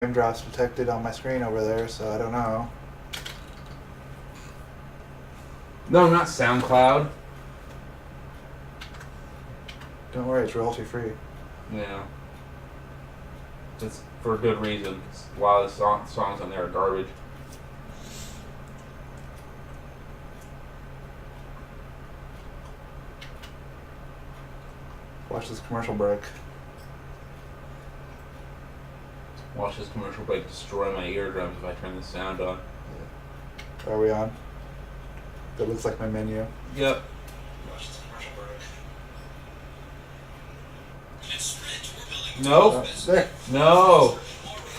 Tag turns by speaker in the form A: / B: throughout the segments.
A: drops detected on my screen over there, so I don't know.
B: No, not SoundCloud.
A: Don't worry, it's royalty free.
B: Yeah. It's for good reason. A lot of the songs on there are garbage.
A: Watch this commercial break.
B: Watch this commercial break destroy my eardrums if I turn the sound on.
A: Are we on? That looks like my menu.
B: Yep.
A: Watch this commercial break.
B: Nope.
A: There.
B: No.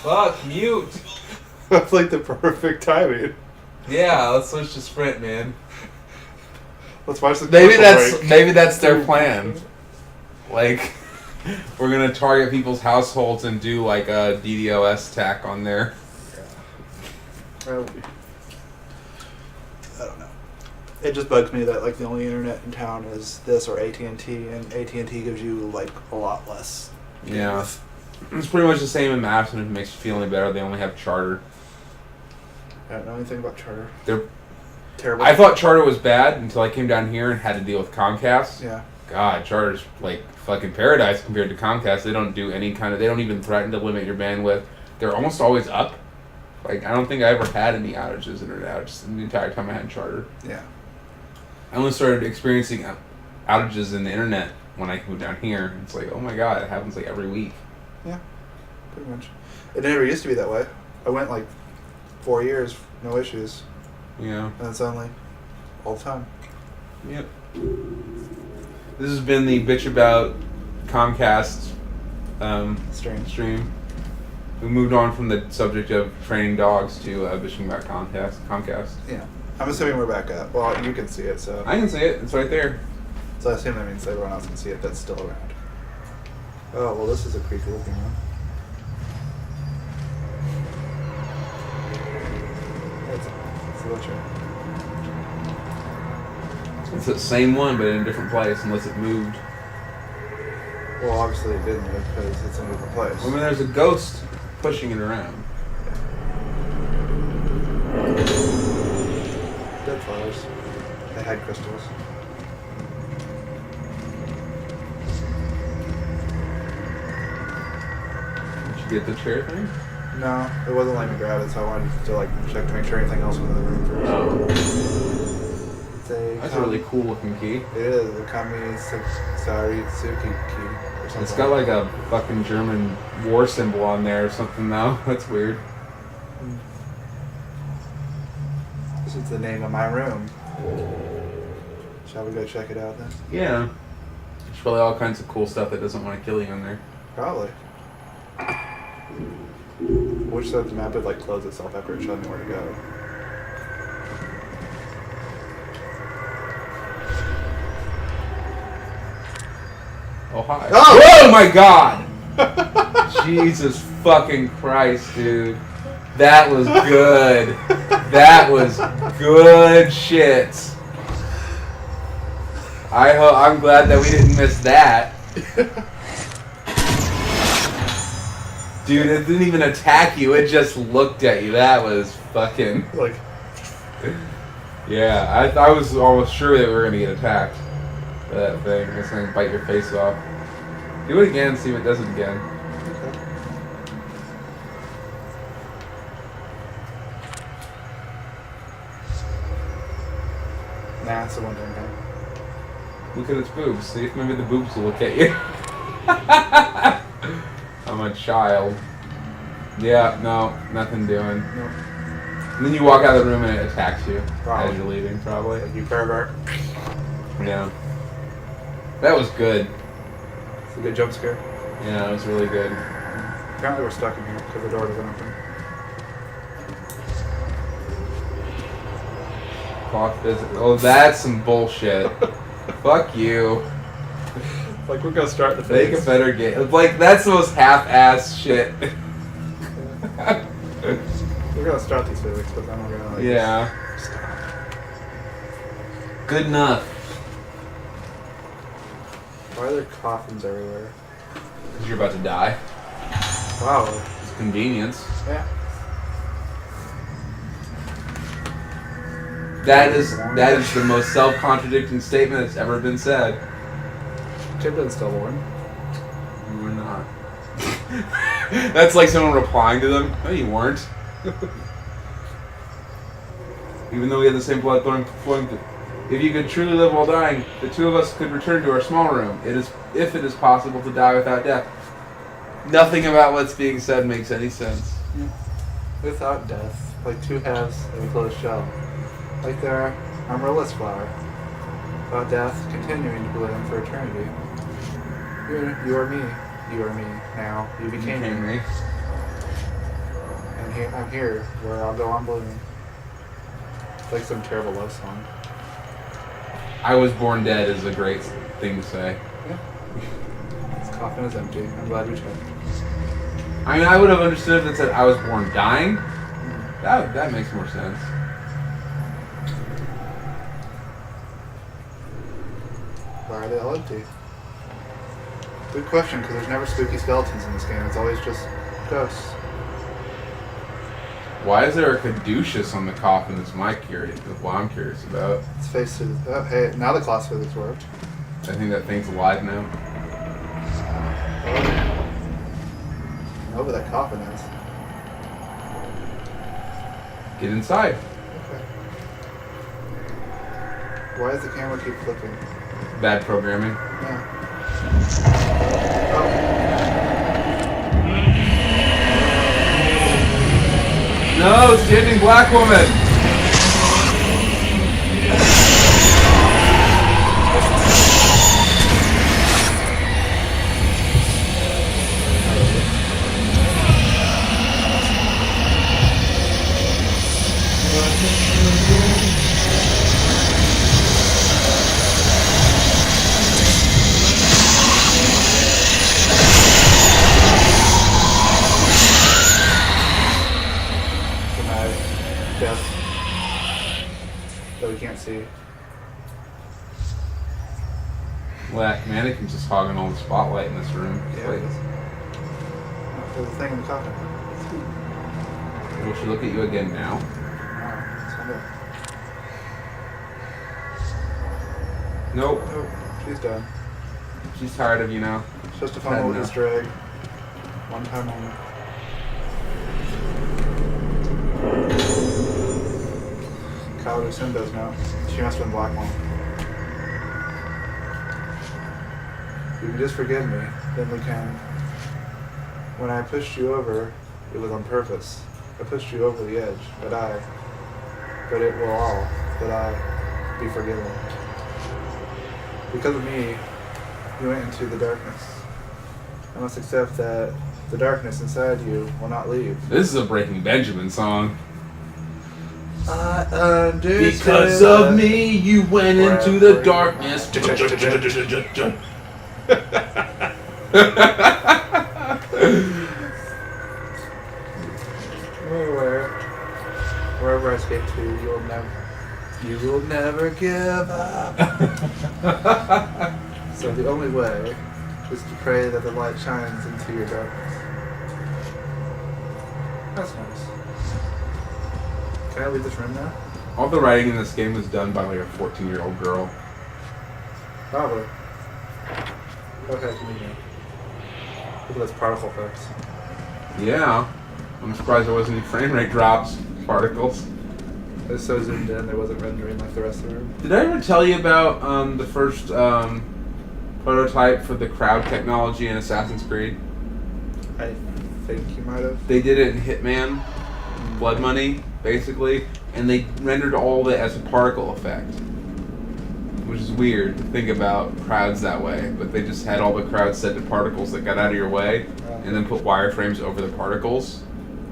B: Fuck, mute.
A: That's like the perfect timing.
B: Yeah, let's switch to Sprint, man.
A: Let's watch this
C: Maybe
A: commercial break.
C: maybe that's their plan. Like, we're gonna target people's households and do like a DDoS attack on there.
A: Well, I don't know. It just bugs me that like the only internet in town is this or AT&T, and AT&T gives you like a lot less.
C: Yeah, it's pretty much the same in Madison. If it makes you feel any better, they only have Charter.
A: I don't know anything about Charter.
C: They're
A: Terrible.
C: I thought Charter was bad until I came down here and had to deal with Comcast.
A: Yeah.
C: God, Charter's like fucking paradise compared to Comcast. They don't do any kind of. They don't even threaten to limit your bandwidth. They're almost always up. Like, I don't think I ever had any outages, internet outages, the entire time I had Charter.
A: Yeah.
C: I only started experiencing outages in the internet when I moved down here. It's like, oh my god, it happens like every week.
A: Yeah. Pretty much. It never used to be that way. I went like 4 years, no issues,
C: Yeah.
A: and it's only all the time.
C: Yep. This has been the bitch about Comcast
A: Strange.
C: stream. We moved on from the subject of training dogs to bitching about Comcast.
A: Yeah. I'm assuming we're back up. Well, you can see it, so.
C: I can see it. It's right there.
A: So I assume that means everyone else can see it that's still around. Oh, well, this is a creepy looking one. It's a wheelchair.
C: It's the same one, but in a different place, unless it moved.
A: Well, obviously it didn't because it's in a different place.
C: I mean, there's a ghost pushing it around.
A: Dead flowers. They had crystals.
C: Did you get the chair thing?
A: No, it wasn't letting me grab it, so I wanted to like check to make sure anything else was in the room first.
C: Oh.
A: It's a
C: That's a really cool looking key.
A: It is the Kami Saritsuki key or something.
C: It's got like a fucking German war symbol on there or something though. That's weird.
A: This is the name of my room. Shall we go check it out then?
C: Yeah. There's probably all kinds of cool stuff that doesn't want to kill you in there.
A: Probably. Which said the map would like close itself after it showed me where to go.
C: Oh, hi.
A: Oh!
C: Oh my god! Jesus fucking Christ, dude. That was good. That was good shit. I'm glad that we didn't miss that. Dude, it didn't even attack you. It just looked at you. That was fucking...
A: Like,
C: Yeah, I was almost sure that we were going to get attacked by that thing. It's going to bite your face off. Do it again, see if it does it again.
A: okay. Nah, it's the one thing.
C: Look at its boobs. See if maybe the boobs will look at you. I'm a child. Yeah, no, nothing doing.
A: Nope.
C: And then you walk out of the room and it attacks you
A: Probably.
C: as you're leaving, probably.
A: Like, you pervert.
C: Yeah. That was good.
A: It's a good jump scare.
C: Yeah, it was really good.
A: Apparently we're stuck in here because the door doesn't open.
C: Clock visit. Oh, that's some bullshit. Fuck you.
A: Like, we're gonna start the
C: Make
A: phase.
C: a better game. Like, that's the most half-ass shit.
A: We're gonna start these physics, but then we're gonna like
C: Yeah.
A: stop.
C: Good enough.
A: Why are there coffins everywhere?
C: Because you're about to die.
A: Wow, it's
C: convenience.
A: Yeah.
C: That is the most self-contradicting statement that's ever been said.
A: Chiplin's still born.
C: You were not. That's like someone replying to them. No, you weren't. Even though we had the same blood flowing through. If you could truly live while dying, the two of us could return to our small room. If it is possible to die without death. Nothing about what's being said makes any sense.
A: Without death, like two halves of a closed shell. Like their amaryllis flower. Without death, continuing to bloom for eternity. You are me. You are me. Now, you became me. And here, I'm here, where I'll go on blooming. It's like some terrible love song.
C: I was born dead is a great thing to say.
A: Yeah. This coffin is empty. I'm glad we checked.
C: I mean, I would have understood if it said I was born dying. That makes more sense.
A: Why are they all empty? Good question, because there's never spooky skeletons in this game. It's always just ghosts.
C: Why is there a caduceus on the coffin? That's what I'm curious about.
A: It's face to the... Oh, hey, now the class physics worked.
C: I think that thing's alive now.
A: I know where that coffin is.
C: Get inside.
A: Okay. Why does the camera keep flipping?
C: Bad programming.
A: Yeah.
C: No, standing black woman.
A: Death that we can't see.
C: Well, that mannequin's just hogging all the spotlight in this room.
A: Yeah, it is. There's a thing in the coffin.
C: Will she look at you again now? Nope.
A: Nope. She's done.
C: She's tired of you now.
A: It's just a fun little
C: enough.
A: Easter egg. One time only. Kyle Lucinda's now. She must have been Black One. You can just forgive me, then we can. When I pushed you over, it was on purpose. I pushed you over the edge, but it will all, but I be forgiven. Because of me, you went into the darkness. I must accept that the darkness inside you will not leave.
C: This is a Breaking Benjamin song.
A: I understand.
C: Because of me, you went into the darkness.
A: Wherever I escape to, you will never give up. So the only way is to pray that the light shines into your darkness. That's nice. Can I leave this room now?
C: All the writing in this game was done by like a 14-year-old girl.
A: Probably. Okay, continue. Look at those particle effects.
C: Yeah. I'm surprised there wasn't any frame rate drops. Particles.
A: It was so zoomed in, it wasn't rendering like the rest of the room.
C: Did I ever tell you about the first prototype for the crowd technology in Assassin's Creed?
A: I think you might have.
C: They did it in Hitman, Blood Money, basically, and they rendered all of it as a particle effect. Which is weird to think about crowds that way, but they just had all the crowds set to particles that got out of your way, and then put wireframes over the particles.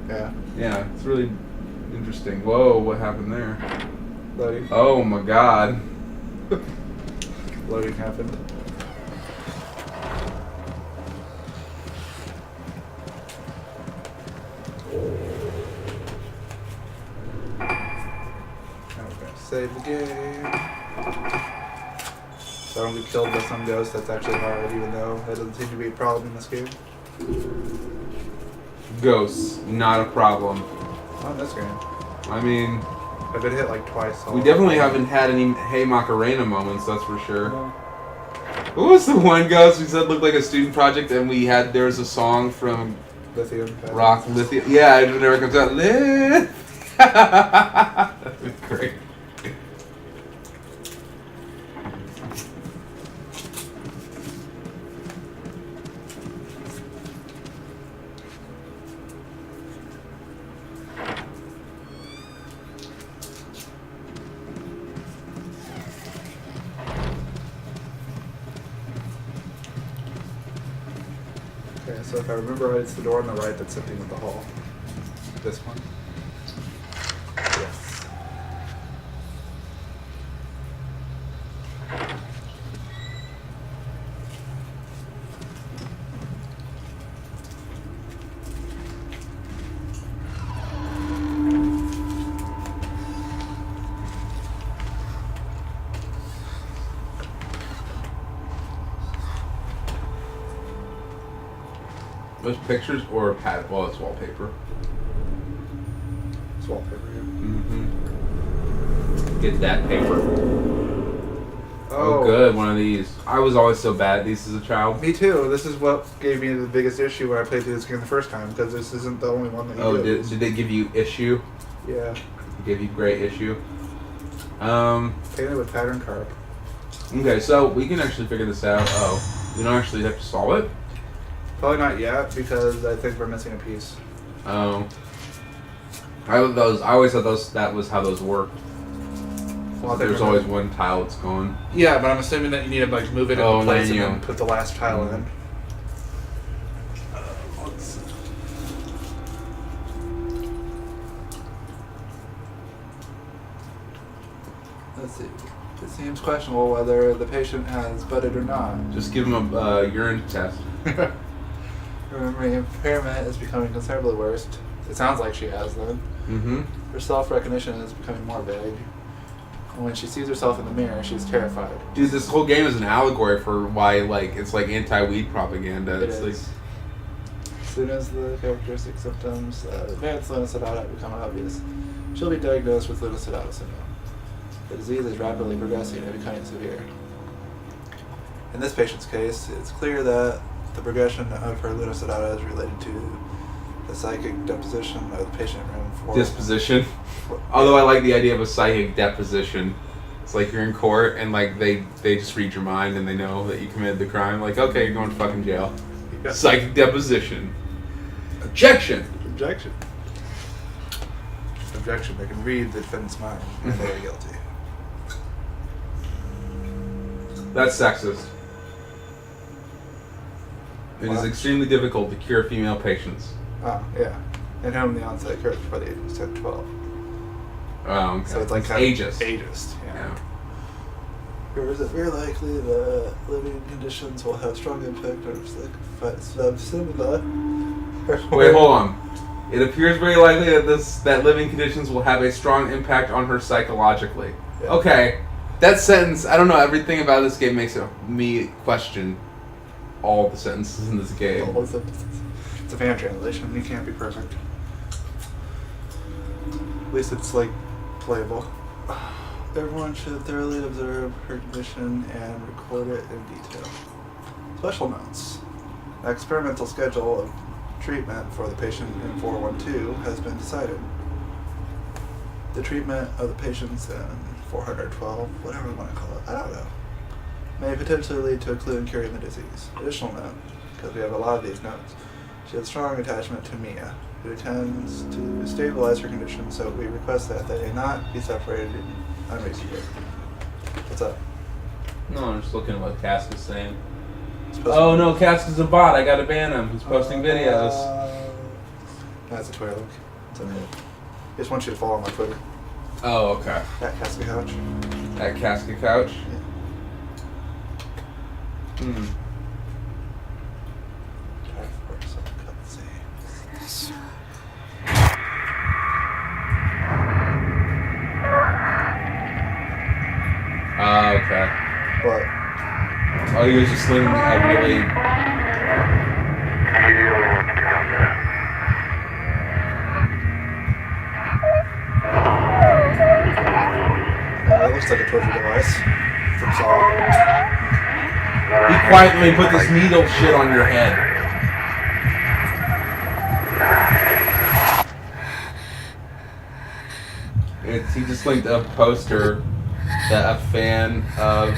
A: Yeah.
C: Yeah, it's really interesting. Whoa, what happened there?
A: Loading.
C: Oh my god.
A: Loading happened. Okay, save the game. So I don't get killed by some ghost. That's actually hard, even though that doesn't seem to be a problem in this game.
C: ghosts, not a problem.
A: Not in this game.
C: I mean,
A: I've been hit like twice.
C: we definitely haven't had any Hey Macarena moments, that's for sure. What was the one ghost we said looked like a student project, and there was a song from
A: Lithium.
C: Rock Lithium. Yeah, it never comes out. That was great.
A: Okay, so if I remember right, it's the door on the right that's emptying with the hall. This one? Yes.
C: Those pictures or pad? Well, it's wallpaper.
A: It's wallpaper, yeah.
C: Mm-hmm. Get that paper. Oh, good. One of these. I was always so bad at these as a child.
A: Me too. This is what gave me the biggest issue when I played through this game the first time, because this isn't the only one that you do.
C: Did they give you issue?
A: Yeah.
C: Give you great issue.
A: Painted with pattern carp.
C: Okay, so we can actually figure this out. Oh, we don't actually have to solve it?
A: Probably not yet, because I think we're missing a piece.
C: Oh. I always thought that was how those work.
A: Well,
C: There's always one tile that's going.
A: Yeah, but I'm assuming that you need to like move it into place and then put the last tile in. Let's see. Let's see. It seems questionable whether the patient has budded or not.
C: Just give them a urine test.
A: Memory impairment is becoming considerably worse. It sounds like she has then.
C: Mm-hmm.
A: Her self-recognition is becoming more vague. And when she sees herself in the mirror, she's terrified.
C: Dude, this whole game is an allegory for why, like, it's like anti-weed propaganda.
A: It
C: It's
A: is.
C: like,
A: As soon as the characteristic symptoms advanced Lunacidata become obvious, she'll be diagnosed with Lunacidata syndrome. The disease is rapidly progressing and becoming severe. In this patient's case, it's clear that the progression of her Lunacidata is related to the psychic deposition of the patient room for
C: disposition. Although I like the idea of a psychic deposition. It's like you're in court and like they just read your mind and they know that you committed the crime. Like, okay, you're going to fucking jail.
A: Yeah.
C: Psychic deposition. Objection.
A: Objection. Objection. They can read the defendant's mind and they are guilty.
C: That's sexist. It is
A: What?
C: extremely difficult to cure female patients.
A: Oh, yeah. In whom the onset occurs before the age of 12.
C: Oh, okay.
A: So it's like
C: ageist.
A: Ageist, yeah.
C: Yeah.
A: Or is it very likely that living conditions will have strong impact on similar?
C: Wait, hold on. It appears very likely that living conditions will have a strong impact on her psychologically.
A: Yeah.
C: Okay, that sentence. I don't know. Everything about this game makes me question all the sentences in this game.
A: It's a fan translation. You can't be perfect. At least it's like playable. Everyone should thoroughly observe her condition and record it in detail. Special notes. An experimental schedule of treatment for the patient in 412 has been decided. The treatment of the patients in 412, whatever we want to call it, I don't know, may potentially lead to a clue in curing the disease. Additional note, because we have a lot of these notes, she has strong attachment to Mia, who tends to stabilize her condition, so we request that they not be separated unreasonably. What's up?
C: No, I'm just looking at what Cask is saying.
A: Supposed
C: Oh
A: to-
C: no, Cask is a bot. I gotta ban him. He's posting videos.
A: That's a Twitter link. It's okay. I just want you to follow my Twitter.
C: Oh, okay.
A: At Casca Couch.
C: At Casca Couch.
A: Yeah.
C: Hmm.
A: Tag for some cutscene.
C: Okay.
A: But
C: Oh, he was just living a really.
A: It's like a torture device from Saw.
C: Be quiet when they put this needle shit on your head. He just linked a poster that a fan of,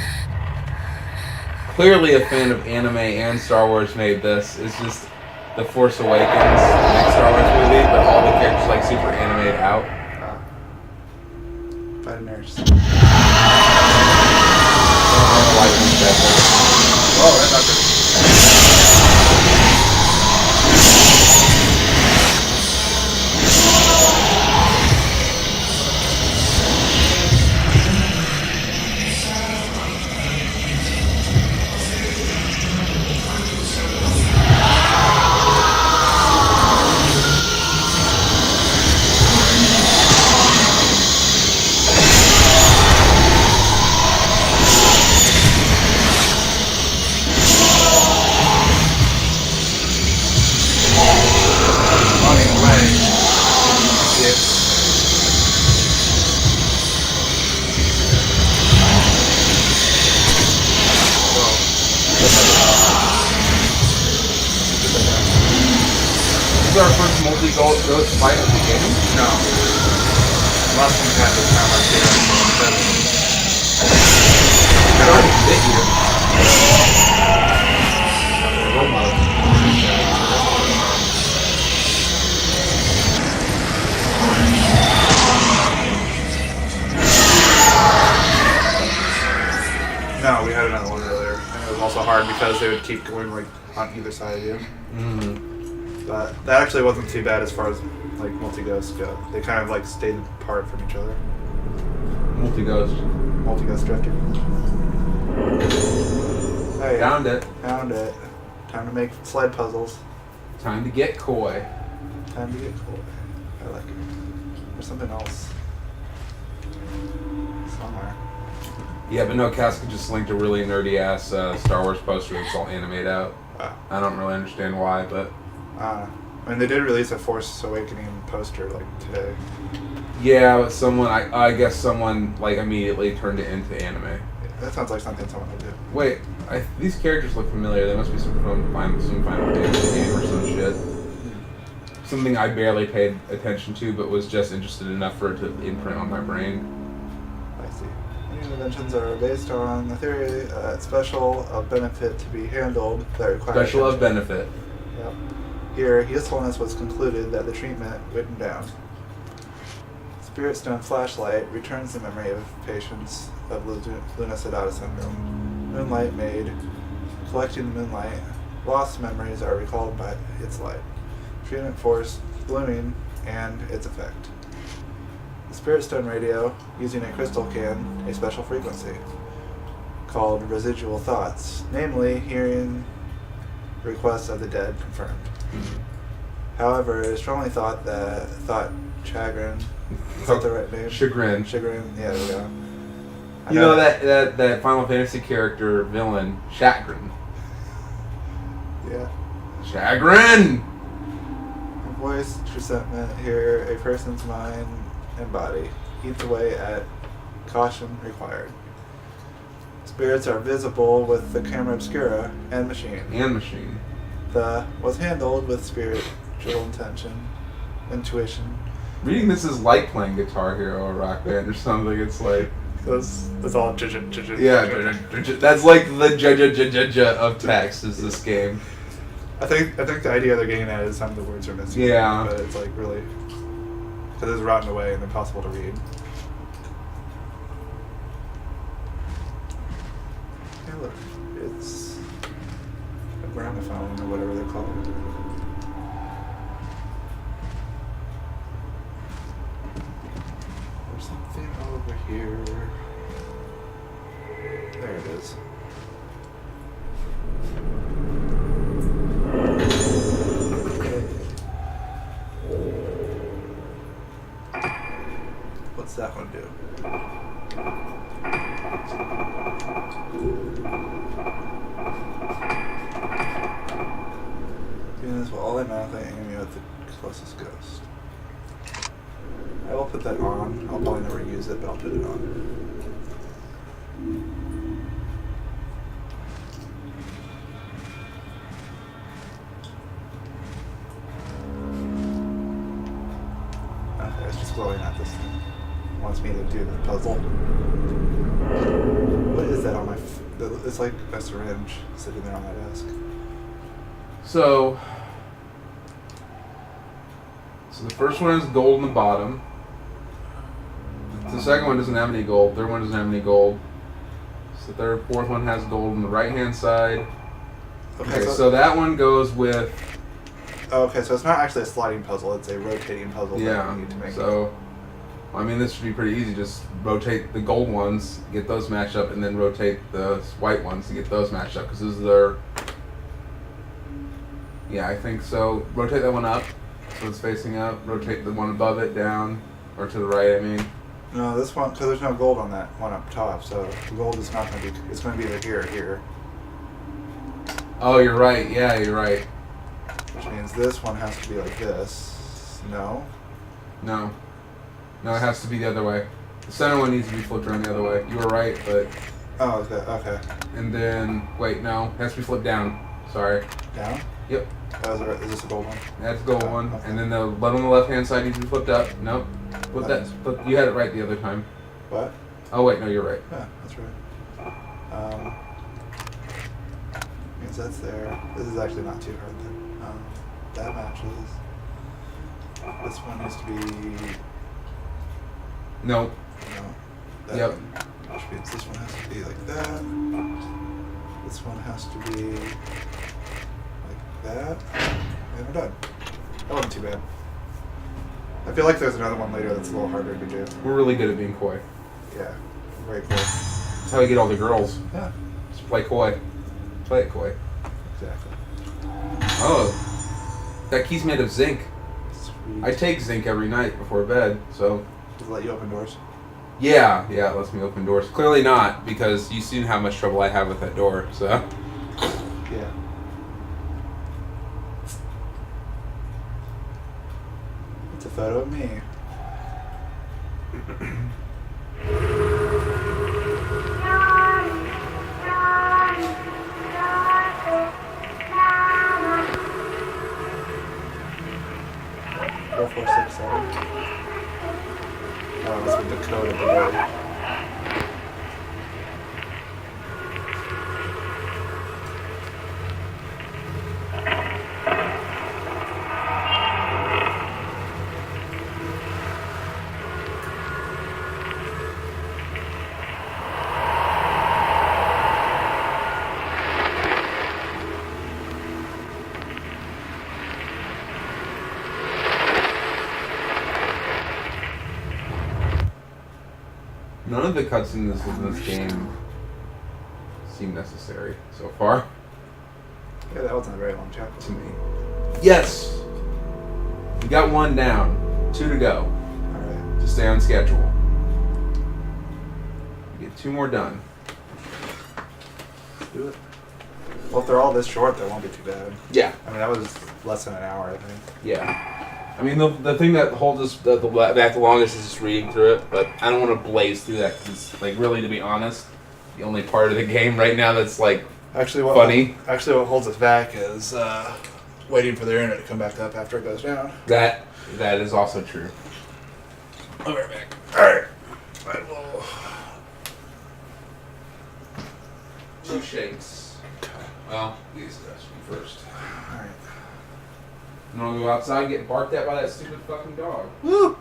C: clearly a fan of anime and Star Wars made this. It's just The Force Awakens, the next Star Wars movie, but all the characters like super animated out.
A: By the nurse.
C: I don't know why he said that.
A: Oh, that's not good.
C: This is our first multi-ghost fight of the game?
A: No. Last one had this kind of like
C: It already fit here.
A: No, we had another one earlier, and it was also hard because they would keep going like on either side of you.
C: Mm-hmm.
A: But that actually wasn't too bad as far as like multi-ghosts go. They kind of like stayed apart from each other.
C: Multi-ghost.
A: Multi-ghost drifter. Hey,
C: Found it.
A: found it. Time to make sled puzzles.
C: Time to get coy.
A: Time to get cool. I like it. There's something else. Somewhere.
C: Yeah, but no, Casca just linked a really nerdy ass Star Wars poster that's all animated out.
A: Wow.
C: I don't really understand why, but
A: I mean, they did release a Force Awakening poster like today.
C: yeah, but someone, I guess someone like immediately turned it into anime.
A: Yeah, that sounds like something someone would do.
C: Wait, these characters look familiar. They must be some Final Fantasy game or some shit. Something I barely paid attention to, but was just interested enough for it to imprint on my brain.
A: I see. These inventions are based on the theory that special of benefit to be handled that requires
C: Special of
A: attention.
C: benefit.
A: Yep. Here, usefulness was concluded that the treatment written down. Spirit Stone flashlight returns the memory of patients of Luna Sedata syndrome. Moonlight made. Collecting the moonlight. Lost memories are recalled by its light. Treatment force, blooming, and its effect. The Spirit Stone radio, using a crystal can, a special frequency, called residual thoughts, namely hearing requests of the dead confirmed. However, it is strongly thought chagrin. Is that the right name?
C: Chagrin.
A: Chagrin, yeah, there we go. I
C: You know that Final Fantasy character villain, Chagrin.
A: Yeah.
C: Chagrin!
A: Voice resentment here, a person's mind and body eats away at caution required. Spirits are visible with the camera obscura and machine.
C: And machine.
A: The was handled with spiritual intuition.
C: Reading this is like playing Guitar Hero or Rock Band or something. It's like,
A: That's all
C: yeah, that's like the j of text is this game.
A: I think the idea they're getting at is some of the words are missing.
C: Yeah.
A: But it's like really, because it's rotten away and impossible to read. Hey, look, it's a gramophone or whatever they're called. There's something over here. There it is. What's that one do? Doing this while automatically aiming at the closest ghost. I will put that on. I'll probably never use it, but I'll put it on. It's just glowing at this thing. Wants me to do the puzzle. What is that on my... It's like a syringe sitting there on my desk.
C: So the first one is gold in the bottom. The second one doesn't have any gold. Third one doesn't have any gold. So the fourth one has gold on the right hand side. Okay, so that one goes with...
A: Okay, so it's not actually a sliding puzzle, it's a rotating puzzle that
C: Yeah,
A: you need to make.
C: so... I mean, this should be pretty easy. Just rotate the gold ones, get those matched up, and then rotate the white ones to get those matched up. Because this is their... Yeah, I think so. Rotate that one up, so it's facing up. Rotate the one above it down, or to the right, I mean.
A: No, this one, because there's no gold on that one up top, so the gold is not going to be... It's going to be either here or here.
C: Oh, you're right. Yeah, you're right.
A: Which means this one has to be like this. No?
C: No. No, it has to be the other way. The center one needs to be flipped around the other way. You were right, but...
A: Oh, okay.
C: And then... Wait, no. It has to be flipped down. Sorry.
A: Down?
C: Yep.
A: Oh, is this a gold one?
C: That's the gold one.
A: Okay.
C: And then the one on the left-hand side needs to be flipped up. Nope. Flip, you had it right the other time.
A: What?
C: Oh, wait, no, you're right.
A: Yeah, that's right. Means that's there. This is actually not too hard then. That matches. This one needs to be...
C: No.
A: No. That
C: Yep.
A: one, which means this one has to be like that. This one has to be like that. And we're done. That wasn't too bad. I feel like there's another one later that's a little harder to do.
C: We're really good at being coy.
A: Yeah. Very cool.
C: That's how we get all the girls.
A: Yeah.
C: Just play coy. Play it coy.
A: Exactly.
C: Oh. That key's made of zinc.
A: Sweet.
C: I take zinc every night before bed, so...
A: Does it let you open doors?
C: Yeah, it lets me open doors. Clearly not, because you've seen how much trouble I have with that door, so...
A: Yeah. It's a photo of me. Four, 6, 7. Oh, that's with the code of the word.
C: None of the cutscenes in this game seem necessary so far.
A: Yeah, that wasn't a very long chapter.
C: To me. Yes! We got one down. 2 to go.
A: Alright.
C: To stay on schedule. We get 2 more done.
A: Do it. Well, if they're all this short, that won't be too bad.
C: Yeah.
A: I mean, that was less than an hour, I think.
C: Yeah. I mean, the thing that holds us back the longest is just reading through it, but I don't want to blaze through that because, like, really, to be honest, the only part of the game right now that's, like, funny.
A: Actually, what holds us back is waiting for the internet to come back up after it goes down.
C: That is also true.
A: I'll be right back. Alright. I will...
C: 2 shakes. Well, these guys should be first.
A: Alright.
C: You want to go outside and get barked at by that stupid fucking dog?
A: Woo!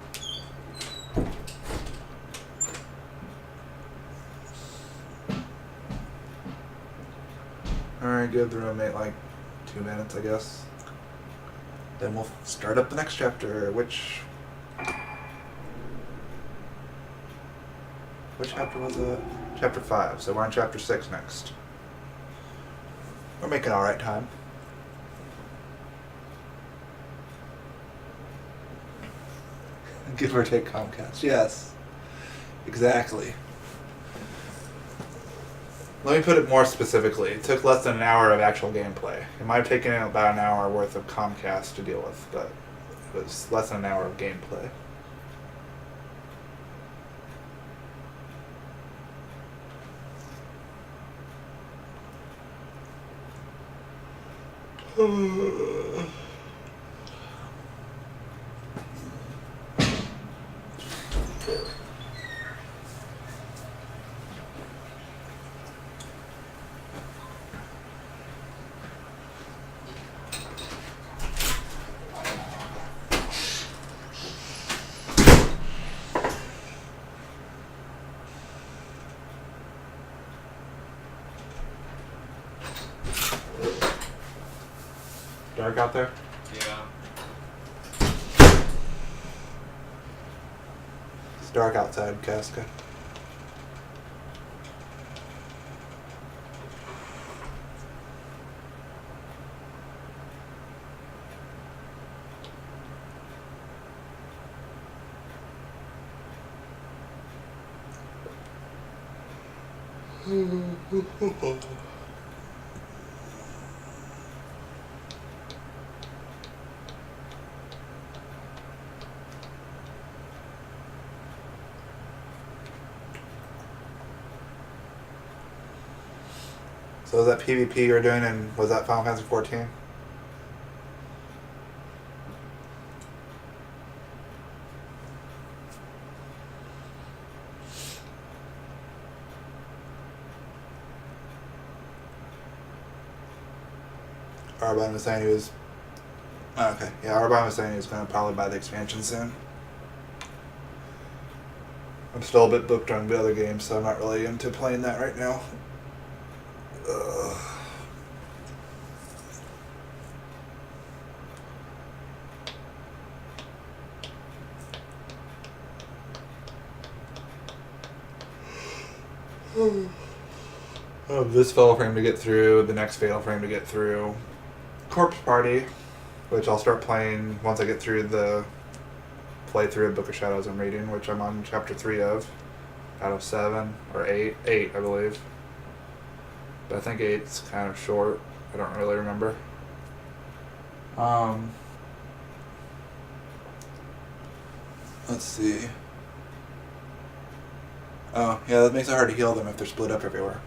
A: Alright, give the roommate like 2 minutes, I guess. Then we'll start up the next chapter, which chapter was it? Chapter 5, so we're on chapter 6 next. We're making alright time. Give or take Comcast. Yes. Exactly. Let me put it more specifically. It took less than an hour of actual gameplay. It might have taken about an hour worth of Comcast to deal with, but it was less than an hour of gameplay. Dark out there?
C: Yeah.
A: It's dark outside, Casca. So was that PvP you were doing, and was that Final Fantasy 14? Arbine was saying he was. Oh, okay, yeah, Arbine was saying he was going to probably buy the expansion soon. I'm still a bit booked on the other games, so I'm not really into playing that right now. Ugh. This Fatal Frame to get through, the next Fatal Frame to get through. Corpse Party, which I'll start playing once I get through the playthrough of Book of Shadows I'm reading, which I'm on chapter 3 of, out of 7, or 8, I believe. But I think 8's kind of short. I don't really remember. Let's see. Oh, yeah, that makes it hard to heal them if they're split up everywhere.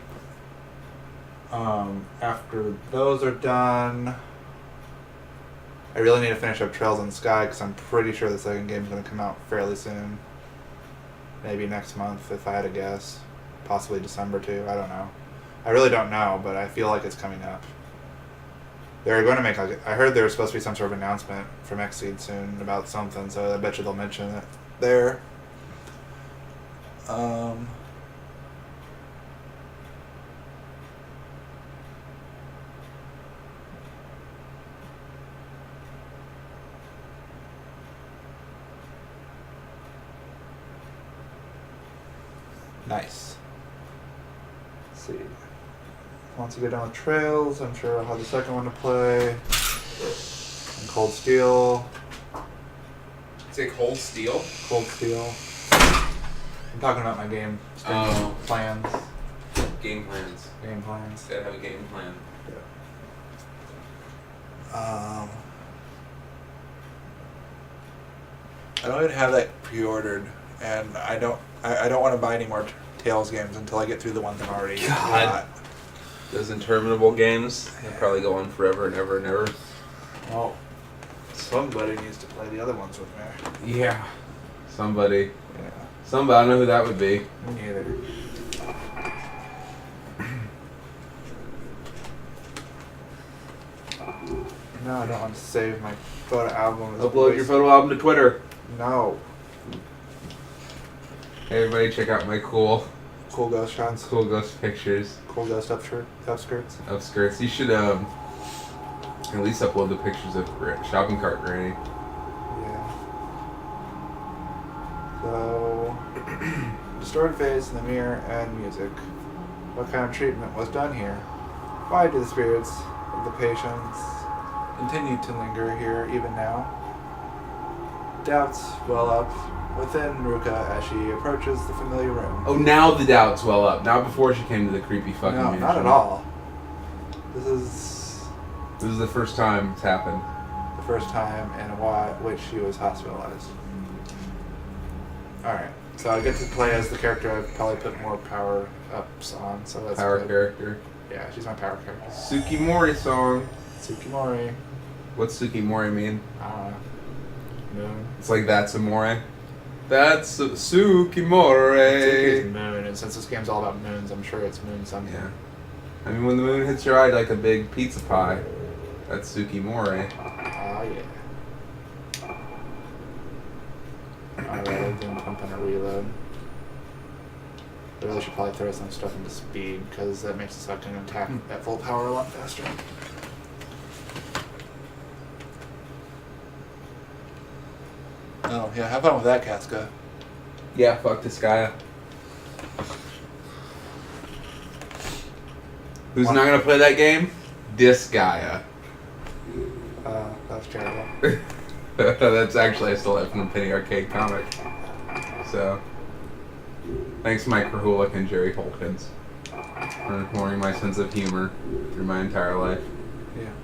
A: After those are done, I really need to finish up Trails in the Sky because I'm pretty sure the second game is going to come out fairly soon. Maybe next month, if I had to guess. Possibly December too. I don't know. I really don't know, but I feel like it's coming up. They're going to make, like, I heard there was supposed to be some sort of announcement from Xseed soon about something, so I bet you they'll mention it there. Nice. Let's see. Once you get done with Trails, I'm sure I'll have the second one to play. And Cold Steel.
C: Say Cold Steel?
A: Cold Steel. I'm talking about my game plans.
C: Game plans.
A: Game plans.
C: Gotta have a game plan.
A: I don't even have that pre-ordered, and I don't want to buy any more Tales games until I get through the ones I'm already got.
C: Those interminable games, they probably go on forever and ever and ever.
A: Well, somebody needs to play the other ones with me.
C: Yeah. Somebody.
A: Yeah.
C: Somebody, I don't know who that would be.
A: Me neither. No, I don't want to save my photo album.
C: Upload your photo album to Twitter.
A: No.
C: Hey everybody, check out my cool
A: Ghost shots.
C: Cool Ghost pictures.
A: Cool Ghost upskirts.
C: Of skirts. You should at least upload the pictures of shopping cart Granny.
A: Yeah. So, distorted face in the mirror and music. What kind of treatment was done here? Why do the spirits of the patients continue to linger here even now? Doubts well up within Ruka as she approaches the familiar room.
C: Oh, now the doubts well up. Not before she came to the creepy fucking
A: No,
C: mansion.
A: not at all. This is
C: the first time it's happened.
A: the first time in a while which she was hospitalized. Alright, so I get to play as the character I've probably put more power ups on, so that's
C: Power
A: good.
C: character.
A: Yeah, she's my power character.
C: Tsukimori song. That's
A: It's
C: Tsukimore.
A: moon, and since this game's all about moons, I'm sure it's moon something.
C: Yeah. I mean, when the moon hits your eye like a big pizza pie, that's Tsukimore.
A: Ah, yeah. Alright, I'm pumping a reload. I really should probably throw some stuff into speed, because that makes the second attack at full power a lot faster. Oh, yeah, have fun with that, Casca.
C: Yeah, fuck this guy. Who's not gonna play that game? This guy.
A: That's terrible.
C: That's actually I stole that from the Penny Arcade comic. So, thanks Mike Krahulik and Jerry Holkins for informing my sense of humor through my entire life.
A: Yeah.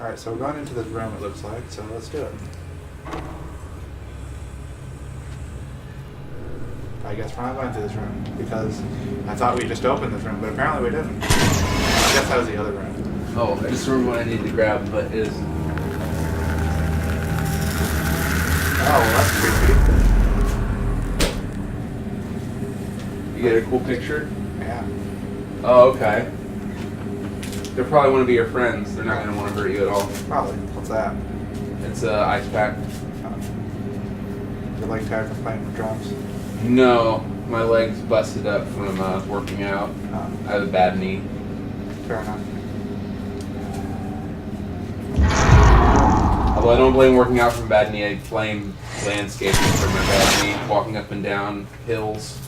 A: Alright, so we're going into this room, it looks like, so let's do it. I guess we're not going to this room, because I thought we just opened this room, but apparently we didn't. I guess that was the other room.
C: Oh, I just remember what I need to grab, but it is.
A: Oh, well, that's creepy.
C: You get a cool picture?
A: Yeah.
C: Oh, okay. They're probably want to be your friends. They're not going to want to hurt you at all.
A: Probably. What's that?
C: It's a ice pack.
A: You're like tired from playing drums?
C: No, my leg's busted up from working out. I have a bad knee.
A: Fair enough.
C: Although I don't blame working out from a bad knee, I blame landscaping for my bad knee. Walking up and down hills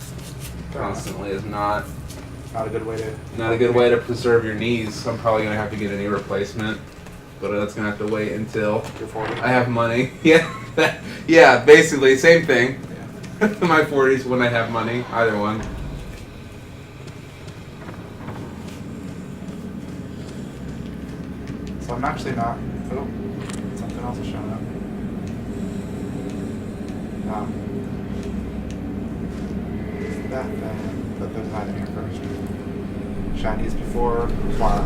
C: constantly is not
A: Not a good way to...
C: a good way to preserve your knees. I'm probably gonna have to get a knee replacement, but that's gonna have to wait until
A: You're 40.
C: I have money. Yeah, yeah, basically same thing.
A: Yeah.
C: My 40s when I have money, either one.
A: So I'm actually not... Oh, something else is showing up. That bad. But there's hiding here first. Shinies before fly.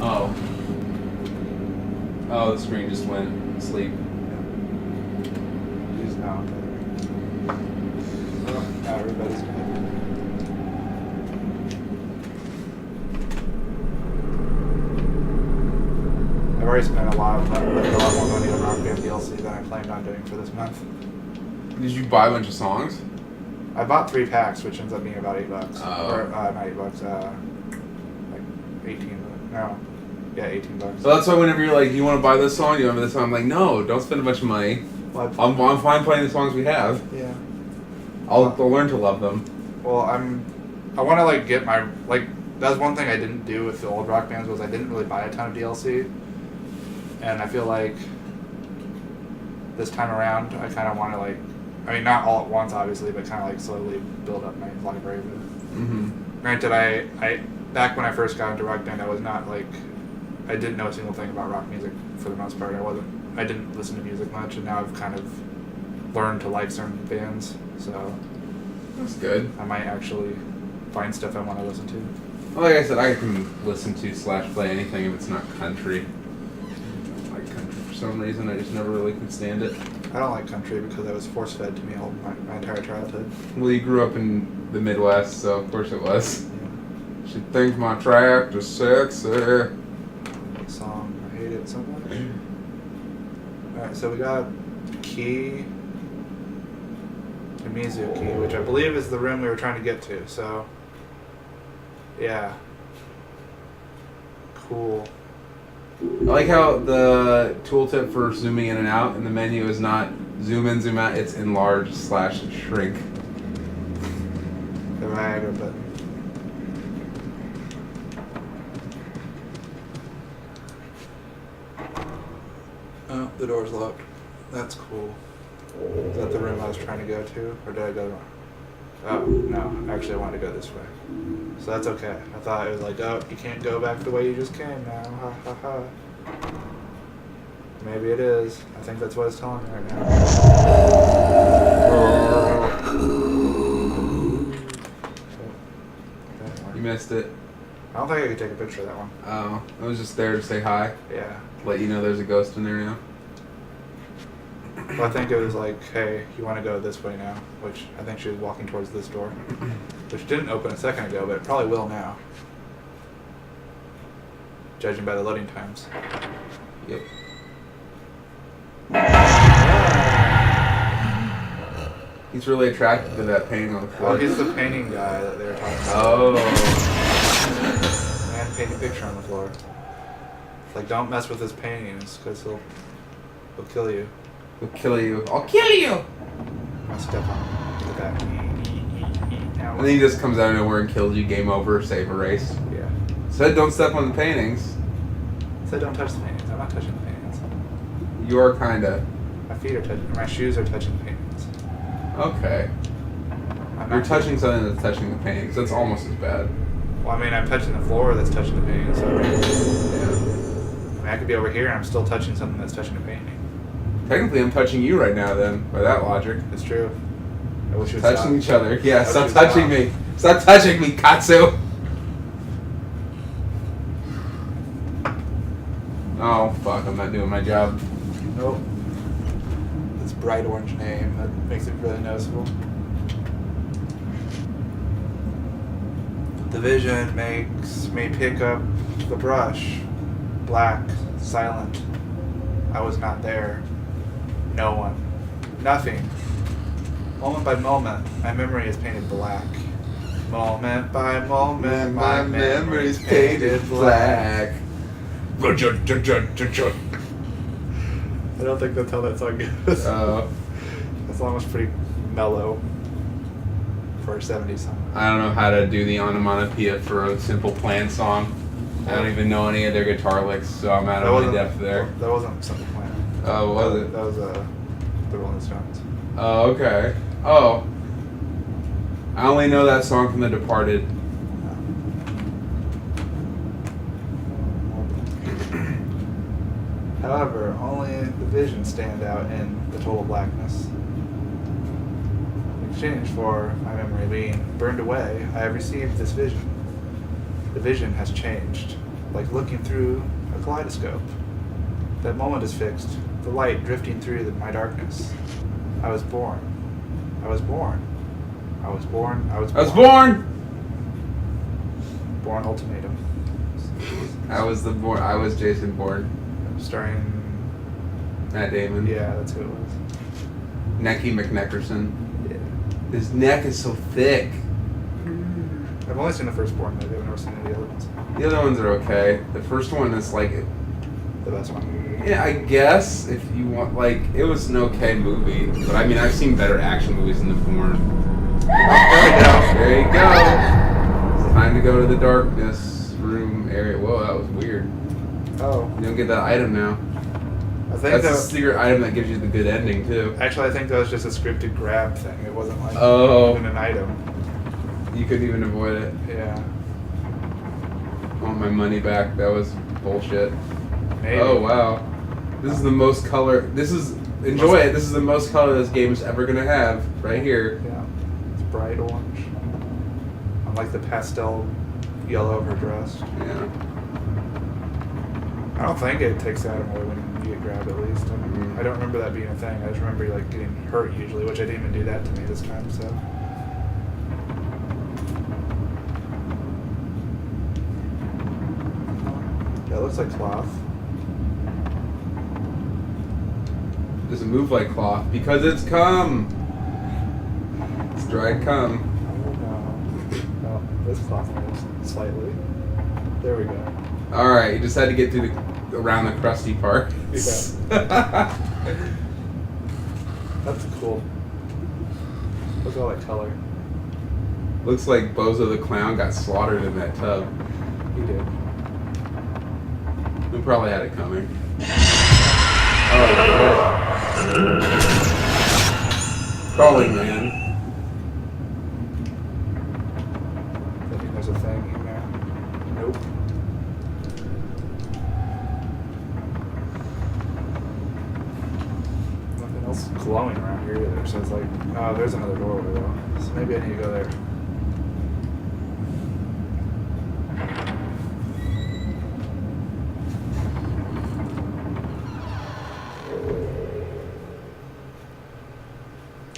C: Oh. Oh, the screen just went asleep.
A: He's now dead. Oh, now everybody's dead. I've already spent a lot more money on Rock Band DLC than I planned on doing for this month.
C: Did you buy a bunch of songs?
A: I bought 3 packs, which ends up being about $8.
C: Oh.
A: Or, not $8, like 18, no. Yeah, $18.
C: So that's why whenever you're like, you want to buy this song, you want this song, I'm like, no, don't spend a bunch of money.
A: Well,
C: I'm fine playing the songs we have.
A: yeah.
C: I'll learn to love them.
A: Well, I want to like get my, like, that's one thing I didn't do with the old Rock Bands was I didn't really buy a ton of DLC. And I feel like this time around, I kind of want to like, I mean, not all at once, obviously, but kind of like slowly build up my library.
C: Mm-hmm.
A: Granted, I back when I first got into Rock Band, I was not like, I didn't know a single thing about rock music for the most part. I didn't listen to music much, and now I've kind of learned to like certain bands. So
C: That's good.
A: I might actually find stuff I want to listen to.
C: Well, like I said, I can listen to / play anything if it's not country. I like country for some reason. I just never really could stand it.
A: I don't like country because it was force fed to me all my entire childhood.
C: Well, you grew up in the Midwest, so of course it was.
A: Yeah.
C: She thinks my track is sexy.
A: Song, I hate it so much. Alright, so we got key to Mizuki, which I believe is the room we were trying to get to, so yeah. Cool.
C: I like how the tooltip for zooming in and out in the menu is not zoom in, zoom out, it's enlarge / shrink.
A: The Viagra button. Oh, the door's locked. That's cool. Is that the room I was trying to go to? Or did I go wrong? Oh, no. Actually, I wanted to go this way. So that's okay. I thought it was like, oh, you can't go back the way you just came now. Ha ha ha. Maybe it is. I think that's what it's telling me right now.
C: You missed it.
A: I don't think I could take a picture of that one.
C: Oh, I was just there to say hi.
A: Yeah.
C: Let you know there's a ghost in there now.
A: Well, I think it was like, hey, you want to go this way now? Which I think she was walking towards this door. Which didn't open a second ago, but it probably will now. Judging by the loading times.
C: Yep. He's really attracted to that painting on the floor.
A: Oh, he's the painting guy that they were talking about.
C: Oh.
A: Man, paint a picture on the floor. It's like, don't mess with his paintings, because he'll kill you.
C: He'll kill you. I'll kill you!
A: I step on him. Look at that.
C: And then he just comes out of nowhere and kills you. Game over. Save a race.
A: Yeah.
C: Said don't step on the paintings.
A: Said don't touch the paintings. I'm not touching the paintings.
C: You are kinda.
A: My feet are touching, my shoes are touching the paintings.
C: Okay.
A: I'm
C: You're
A: not
C: touching something that's touching the paintings. That's almost as bad.
A: Well, I mean, I'm touching the floor that's touching the painting, so.
C: Yeah.
A: I mean, I could be over here and I'm still touching something that's touching the painting.
C: Technically, I'm touching you right now then, by that logic.
A: It's true. I wish you would
C: Touching
A: stop.
C: each other. Yeah,
A: I
C: stop
A: wish you would
C: touching me. Stop touching me, Katsu! Oh, fuck, I'm not doing my job.
A: Nope. This bright orange name, that makes it really noticeable. The vision makes me pick up the brush. Black, silent. I was not there. No one. Nothing. Moment by moment, my memory is painted black. Moment by moment, my memory's painted black. I don't think that's how that song goes. That song was pretty mellow for a 70s song.
C: I don't know how to do the onomatopoeia for a Simple Plan song. I don't even know any of their guitar licks, so I'm out of my depth there.
A: That wasn't Simple Plan.
C: Oh, what was it?
A: That was the Rolling Stones.
C: Oh, okay. Oh. I only know that song from The Departed.
A: However, only the visions stand out in the total blackness. In exchange for my memory being burned away, I have received this vision. The vision has changed, like looking through a kaleidoscope. That moment is fixed, the light drifting through my darkness. I was born. I was born. I was born. I was born.
C: I was born!
A: Born Ultimatum.
C: I was Jason Bourne.
A: Starring...
C: Matt Damon.
A: Yeah, that's who it was.
C: Necky McNeckerson.
A: Yeah.
C: His neck is so thick.
A: I've only seen the first Born movie. I've never seen any of the other ones.
C: The other ones are okay. The first one is like,
A: The best one.
C: yeah, I guess if you want, like, it was an okay movie. But I mean, I've seen better action movies than The Bourne. There you go. It's time to go to the darkness room area. Whoa, that was weird.
A: Oh.
C: You don't get that item now.
A: I think
C: That's a
A: that...
C: secret item that gives you the good ending, too.
A: Actually, I think that was just a scripted grab thing. It wasn't like
C: Oh.
A: even an item.
C: You couldn't even avoid it.
A: Yeah.
C: I want my money back. That was bullshit.
A: Maybe.
C: Oh, wow. This is the most color. Enjoy it. This is the most color this game is ever going to have. Right here.
A: Yeah. It's bright orange. Unlike the pastel yellow of her dress.
C: Yeah.
A: I don't think it takes the item away when you get grabbed, at least. I don't remember that being a thing. I just remember like getting hurt usually, which I didn't even do that to me this time, so. Yeah, it looks like cloth.
C: Does it move like cloth? Because it's cum. It's dried cum.
A: Oh, no. No, this cloth moves slightly. There we go.
C: All right, you just had to get through around the crusty part.
A: Yeah. That's cool. Look at all that color.
C: Looks like Bozo the Clown got slaughtered in that tub.
A: He did.
C: We probably had it coming. Oh, Crawling man.
A: I think there's a thing in there. Nope. Nothing else glowing around here either, so it's like, oh, there's another doorway though. So maybe I need to go there.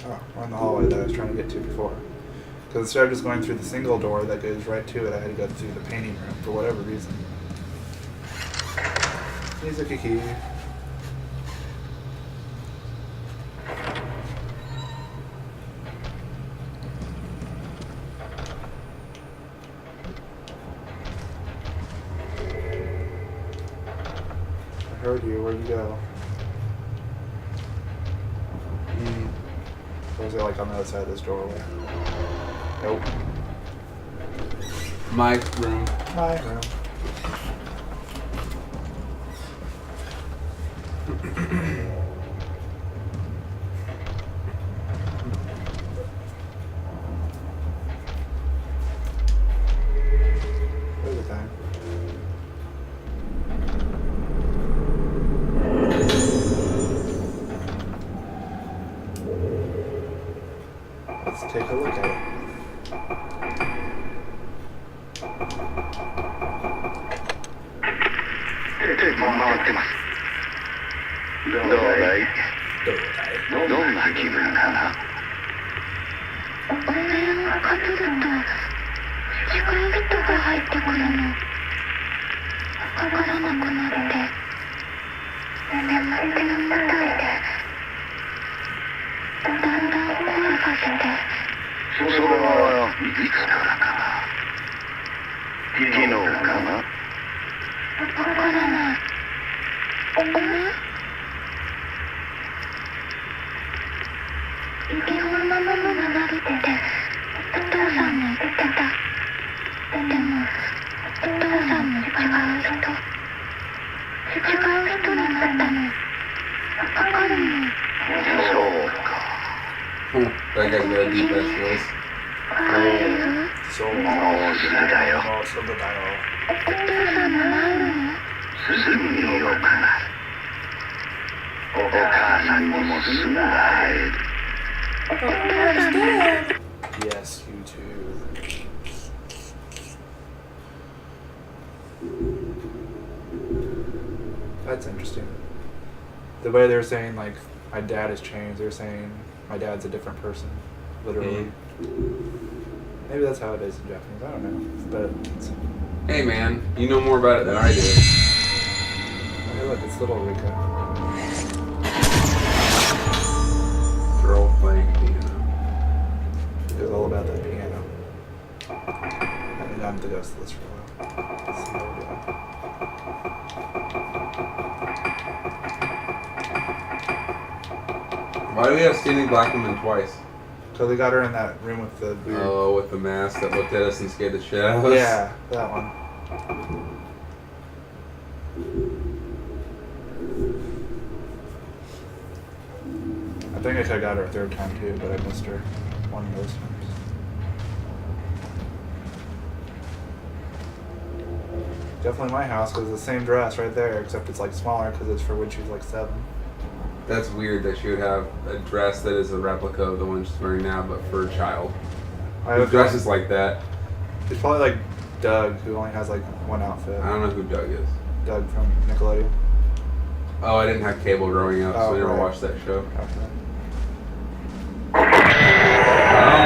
A: Oh, we're in the hallway that I was trying to get to before. Because instead of just going through the single door that goes right to it, I had to go through the painting room for whatever reason. Music key. I heard you. Where'd you go? Or is it like on the other side of this doorway? Nope.
C: My room.
A: My room. There's a thing. Let's take a look at it.
C: That guy's got a deep ass voice.
A: So, yes, you too. That's interesting. The way they're saying, like, my dad has changed, they're saying my dad's a different person. Literally. Maybe that's how it is in Japanese, I don't know. But it's,
C: Hey man, you know more about it than I do.
A: hey look, it's little Rika.
C: Girl playing piano.
A: It's all about that piano. I've been on the ghost list for a while. Let's see how we're doing.
C: Why do we have standing black women twice?
A: So they got her in that room with the weird...
C: Oh, with the mask that looked at us and scared the shit out of us.
A: Yeah, that one. I think I could have got her a third time too, but I missed her one of those times. Definitely my house because it's the same dress right there, except it's like smaller because it's for when she's like 7.
C: That's weird that she would have a dress that is a replica of the one she's wearing now, but for a child.
A: I
C: Who
A: have
C: dresses like that?
A: It's probably like Doug, who only has like one outfit.
C: I don't know who Doug is.
A: Doug from Nickelodeon.
C: Oh, I didn't have cable growing up, so
A: Oh,
C: I never
A: right.
C: watched that show.
A: Okay.
C: Oh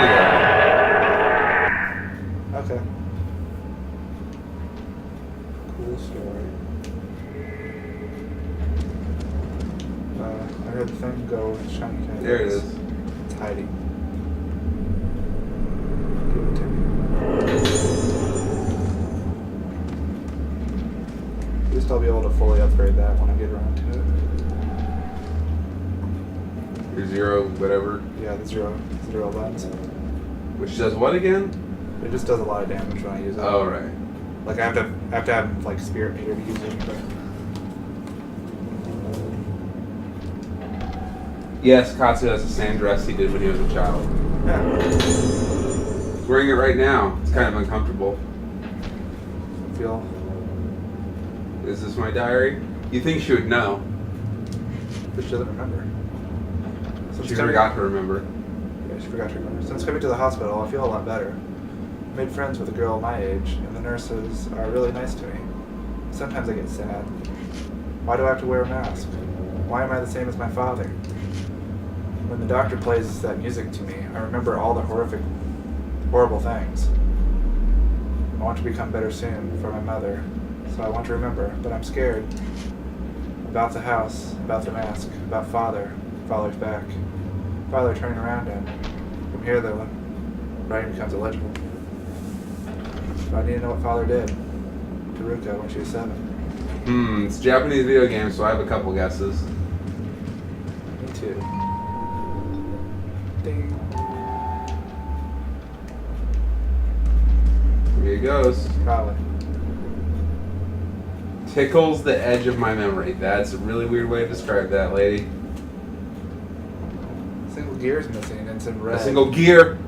C: yeah.
A: Okay. Cool story. I heard the thing go shiny cat.
C: There it is.
A: It's hiding. Give it to me. At least I'll be able to fully upgrade that when I get around to it.
C: Your zero, whatever.
A: Yeah, the zero lens.
C: Which does what again?
A: It just does a lot of damage when I use it.
C: Oh right.
A: Like I have to have like spirit meter to use it. But
C: Yes, Katsu has the same dress he did when he was a child.
A: yeah.
C: wearing it right now. It's kind of uncomfortable.
A: Feel.
C: Is this my diary? You think she would know?
A: But she doesn't remember. Since
C: She
A: coming-
C: forgot to remember.
A: Yeah, she forgot to remember. Since coming to the hospital, I feel a lot better. I made friends with a girl my age, and the nurses are really nice to me. Sometimes I get sad. Why do I have to wear a mask? Why am I the same as my father? When the doctor plays that music to me, I remember all the horrible things. I want to become better soon for my mother, so I want to remember, but I'm scared. About the house, about the mask, about father, father's back, father turning around him. From here, the writing becomes illegible. But I need to know what father did to Ruka when she was 7.
C: It's a Japanese video game, so I have a couple guesses.
A: Me too. Ding.
C: Here it goes.
A: Probably.
C: Tickles the edge of my memory. That's a really weird way to describe that, lady.
A: Single gear's missing and it's in red.
C: A single gear.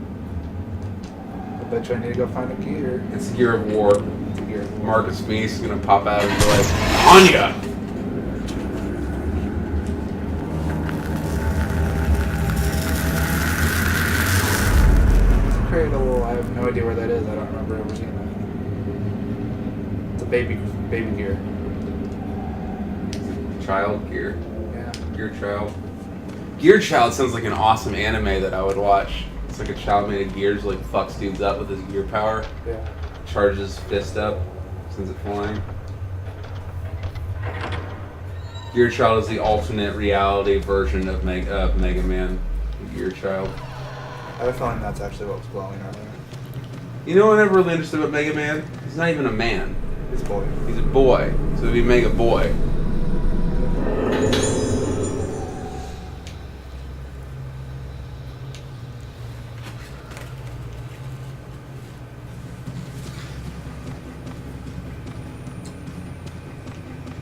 A: I bet you I need to go find a gear.
C: It's a gear of war.
A: It's a gear.
C: Marcus Beast is gonna pop out and be like, Anya!
A: Cradle. I have no idea where that is. I don't remember ever seeing that. It's a baby gear.
C: Child gear.
A: Yeah.
C: Gear Child. Gear Child sounds like an awesome anime that I would watch. It's like a child made of gears, like fucks dudes up with his gear power.
A: Yeah.
C: Charges fist up, sends it flying. Gear Child is the alternate reality version of Mega Man. Gear Child.
A: I have a feeling that's actually what was glowing earlier.
C: You know what I'm really interested about Mega Man? He's not even a man.
A: He's a boy.
C: He's a boy. So it'd be Mega Boy.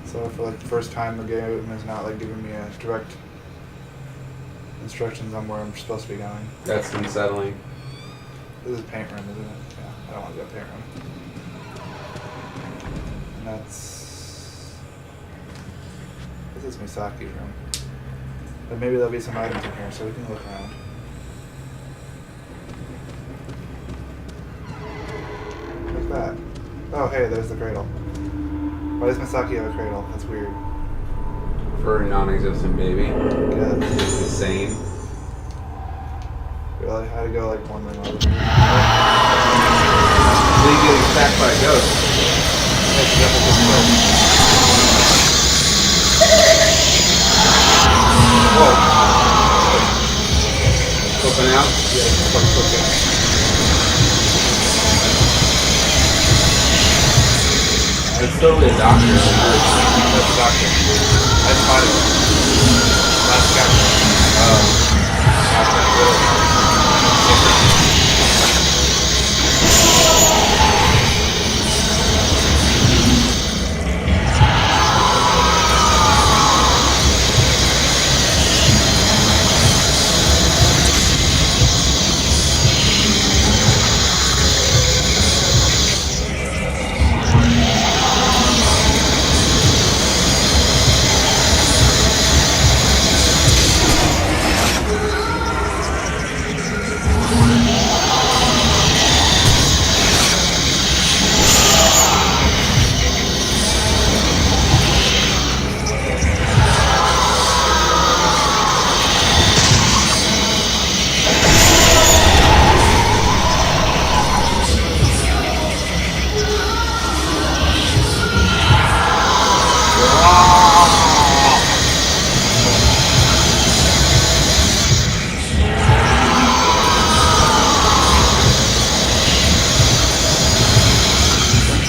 A: So for like the first time, the game is not like giving me a direct instructions on where I'm supposed to be going.
C: That's unsettling.
A: This is paint room, isn't it? Yeah, I don't want to go paint room. And this is Misaki's room. But maybe there'll be some items in here, so we can look around. What's that? Oh, hey, there's the cradle. Why does Misaki have a cradle? That's weird.
C: For a non-existent baby.
A: Guess.
C: It's insane.
A: Really? I had to go like one room over.
C: So you get attacked by a ghost.
A: Whoa.
C: Open out.
A: Yeah, it's okay.
C: It's totally a doctor.
A: That's the doctor. That's fine. Last guy.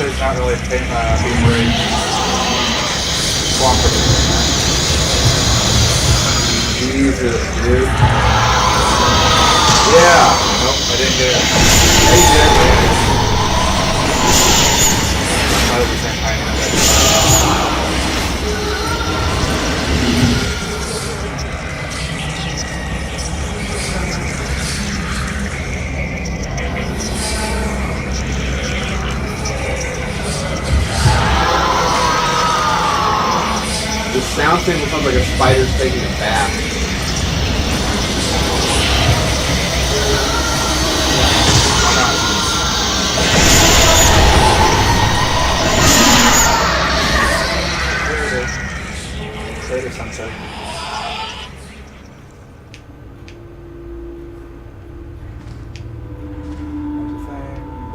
A: It's not really being very cooperative.
C: Jesus, dude.
A: Yeah. Nope, I didn't get it.
C: Yeah, you did.
A: Not at the same time.
C: bouncing it sounds like a spider's taking a bath.
A: Later sunset.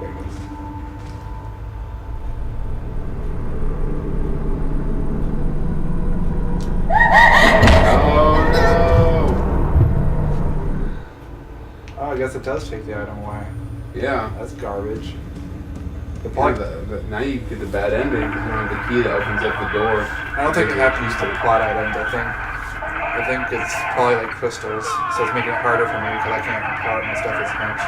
A: There it is.
C: Oh no!
A: Oh, I guess it does take the item away.
C: Yeah.
A: That's garbage. The
C: Yeah,
A: plot,
C: now you get the bad ending because you don't have the key that opens up the door.
A: I don't think they have to use the plot items. I think it's probably like crystals, so it's making it harder for me because I can't power my stuff as much.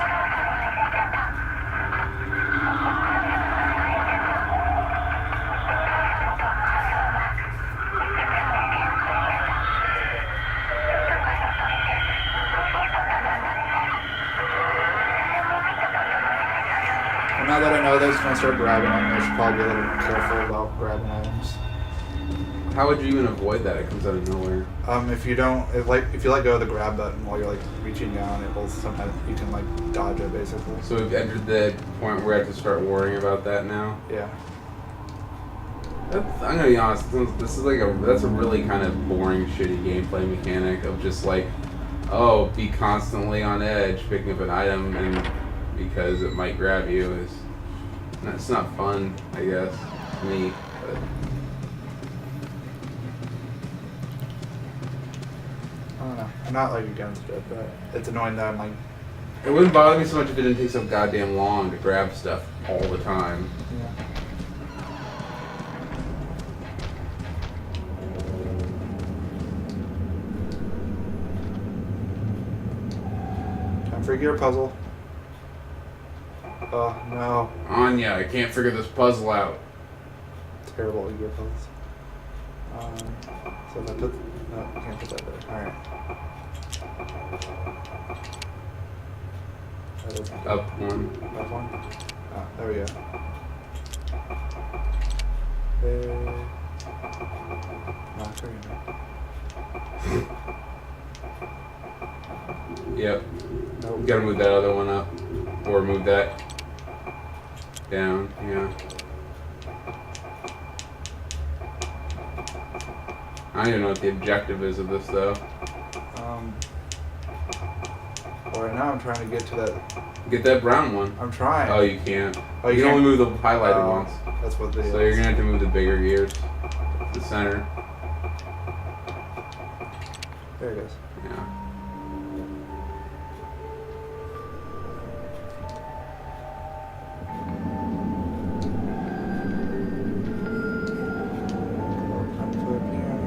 A: Well, now that I know those, when I start grabbing them, I should probably be a little careful about grabbing items.
C: How would you even avoid that? It comes out of nowhere.
A: If you don't, if you let go of the grab button while you're like reaching down, it will sometimes you can like dodge it basically.
C: So we've entered the point where I have to start worrying about that now.
A: Yeah.
C: I'm gonna be honest. This is that's a really kind of boring, shitty gameplay mechanic of just like, oh, be constantly on edge, picking up an item, and because it might grab you is. It's not fun, I guess, to me. But.
A: I don't know. I'm not like against it, but it's annoying that I'm like.
C: It wouldn't bother me so much if it didn't take so goddamn long to grab stuff all the time.
A: Yeah. Time for a gear puzzle. Oh no.
C: Anya, I can't figure this puzzle out.
A: Terrible gear puzzles. So if I put. No, I can't put that there. Alright. That is
C: Up one.
A: Up one? Ah, there we go. There. No, there you go.
C: Yep.
A: Nope.
C: You gotta move that other one up. Or move that down, yeah. I don't even know what the objective is of this though.
A: Well, right now I'm trying to get to that.
C: Get that brown one.
A: I'm trying.
C: Oh, you can't.
A: Oh,
C: you can only move the highlighted
A: Oh,
C: ones.
A: That's what they
C: So you're gonna have to move the bigger gears. The center.
A: There it is.
C: Yeah.
A: Time for the piano.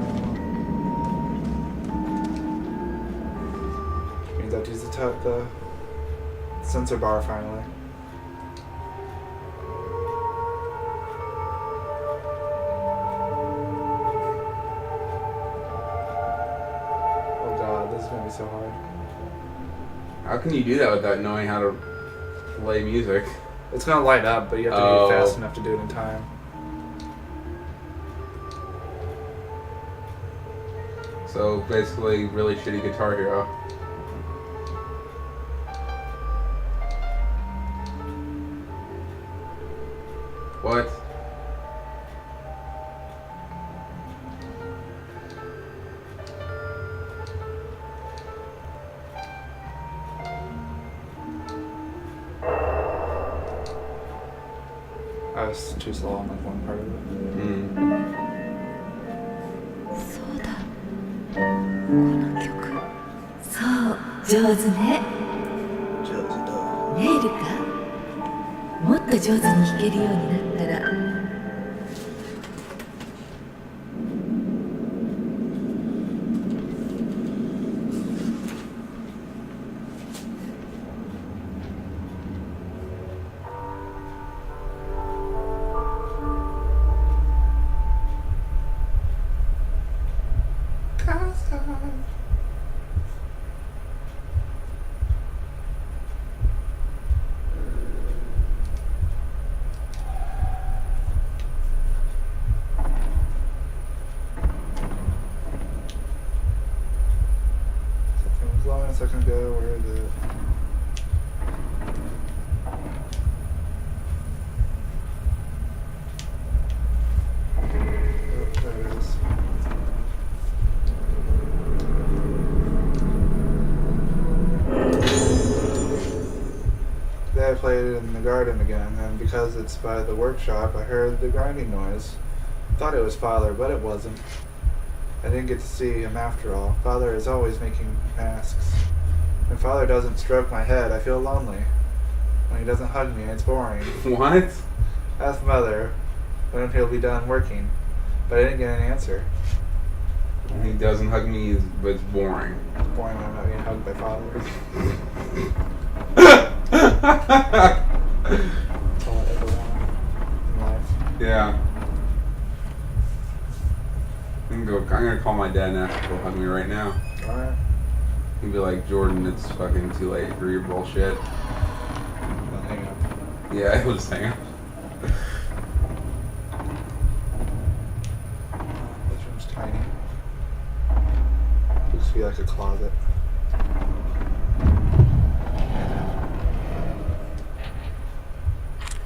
A: Means I have to use the sensor bar finally. Oh god, this is gonna be so hard.
C: How can you do that without knowing how to play music?
A: It's gonna light up, but you have to
C: Oh.
A: be fast enough to do it in time.
C: So basically, really shitty Guitar Hero. What?
A: I was too slow on like one part of it.
C: Hmm.
D: そうだこの曲そう上手ねネイルかもっと上手に弾けるようになったら
A: the garden again, and because it's by the workshop, I heard the grinding noise. Thought it was Father, but it wasn't. I didn't get to see him after all. Father is always making masks. When Father doesn't stroke my head, I feel lonely. When he doesn't hug me, it's boring.
C: What?
A: Asked Mother when he'll be done working, but I didn't get an answer.
C: When he doesn't hug me, it's boring.
A: It's boring when I'm not being hugged by Father. That's all I ever want in life.
C: Yeah. I'm gonna call my dad and ask him to hug me right now.
A: Alright.
C: He'd be like, Jordan, it's fucking too late for your bullshit.
A: I'll hang up.
C: Yeah, he'll just hang up.
A: This room's tiny. Looks to be like a closet.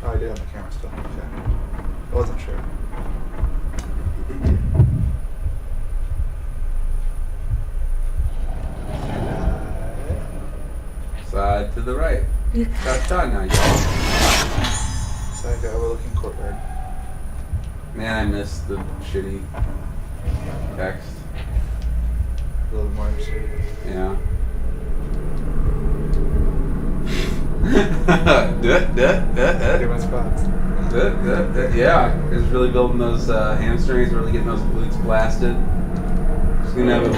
A: Oh, I did have my camera still. Okay. I wasn't sure.
C: Side to the right.
D: ルカ
C: That's done now, y'all.
A: Side to overlooking courtyard.
C: Man, I miss the shitty text.
A: A little more interesting.
C: Yeah.
A: Different spots.
C: Yeah, it's really building those hamstrings, really getting those glutes blasted. Just gonna have a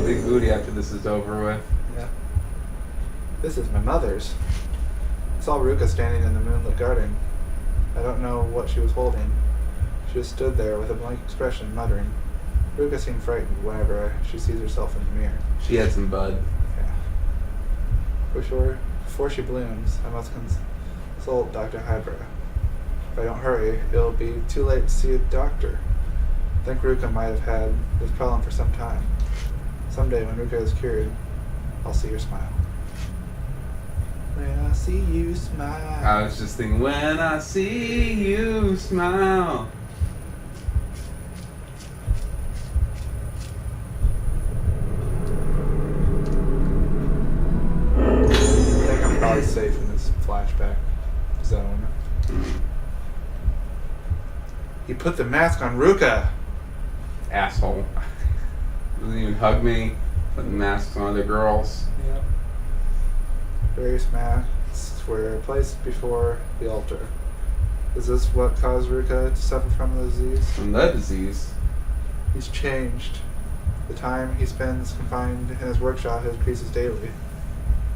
C: big booty after this is over with.
A: Yeah. This is my mother's. I saw Ruka standing in the moonlit garden. I don't know what she was holding. She just stood there with a blank expression, muttering. Ruka seemed frightened whenever she sees herself in the mirror.
C: She had some bud.
A: Yeah. Before she blooms, I must consult Dr. Hydra. If I don't hurry, it'll be too late to see a doctor. I think Ruka might have had this problem for some time. Someday when Ruka is cured, I'll see her smile. When I see you smile.
C: I was just thinking, when I see you smile.
A: I think I'm probably safe in this flashback zone. He put the mask on Ruka.
C: Asshole. Doesn't even hug me. Putting masks on other girls.
A: Yep. Various masks were placed before the altar. Is this what caused Ruka to suffer from the disease?
C: From the disease.
A: He's changed. The time he spends confined in his workshop increases daily.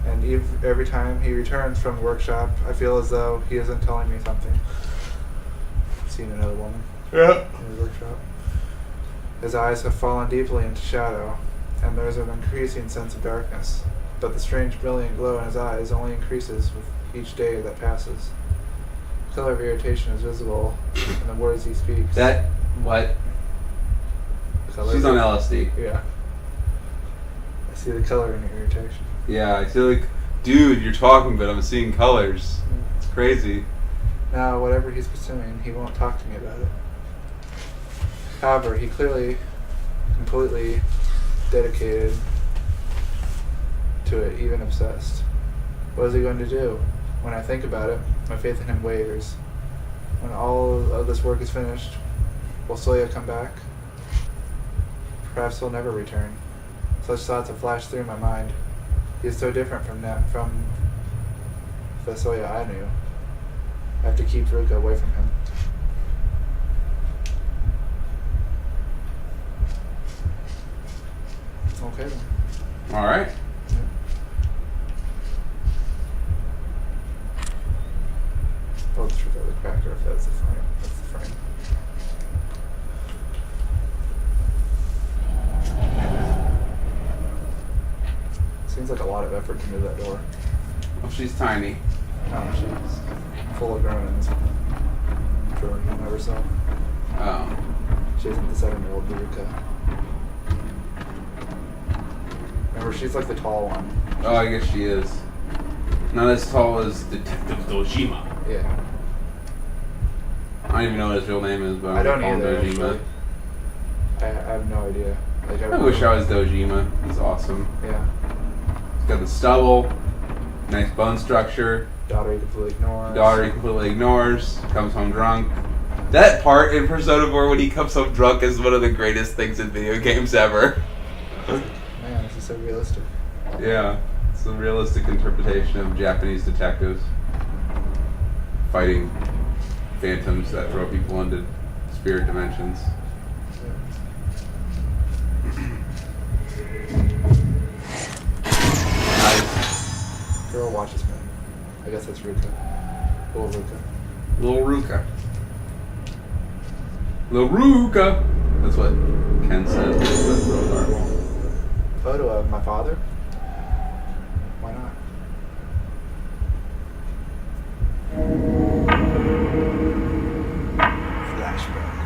A: And every time he returns from the workshop, I feel as though he isn't telling me something. Seen another woman in his workshop. His eyes have fallen deeply into shadow, and there is an increasing sense of darkness. But the strange brilliant glow in his eyes only increases with each day that passes. The color of irritation is visible in the words he speaks.
C: That, what?
A: The color
C: She's
A: of-
C: on LSD.
A: Yeah. I see the color in your irritation.
C: Yeah, I feel like, dude, you're talking, but I'm seeing colors. It's crazy.
A: Now, whatever he's pursuing, he won't talk to me about it. However, he clearly, completely dedicated to it, even obsessed. What is he going to do? When I think about it, my faith in him wavers. When all of this work is finished, will Soya come back? Perhaps he'll never return. Such thoughts have flashed through my mind. He is so different from the Soya I knew. I have to keep Ruka away from him. Okay then.
C: Alright.
A: Oh, it's true, the cracker, if that's the frame. That's the frame. Seems like a lot of effort to move that door.
C: Well, she's tiny.
A: No, she's full of grown in this version of herself.
C: Oh.
A: She isn't the 7-year-old Ruka. Remember, she's like the tall one.
C: Oh, I guess she is. Not as tall as Detective Dojima.
A: Yeah.
C: I don't even know what his real name is, but
A: I don't
C: call him
A: either,
C: Dojima.
A: actually. I have no idea. Like,
C: I wish I was Dojima. He's awesome.
A: Yeah.
C: He's got the stubble, nice bone structure,
A: Daughter he completely ignores.
C: Daughter he completely ignores. Comes home drunk. That part in Persona 4 when he comes home drunk is one of the greatest things in video games ever.
A: Man, this is so realistic.
C: Yeah, it's a realistic interpretation of Japanese detectives fighting phantoms that throw people into spirit dimensions. Nice.
A: Girl watches me. I guess that's Ruka. Little Ruka.
C: Little Ruka. Little Ruka! That's what Ken says.
A: Photo of my father? Why not? Flashback.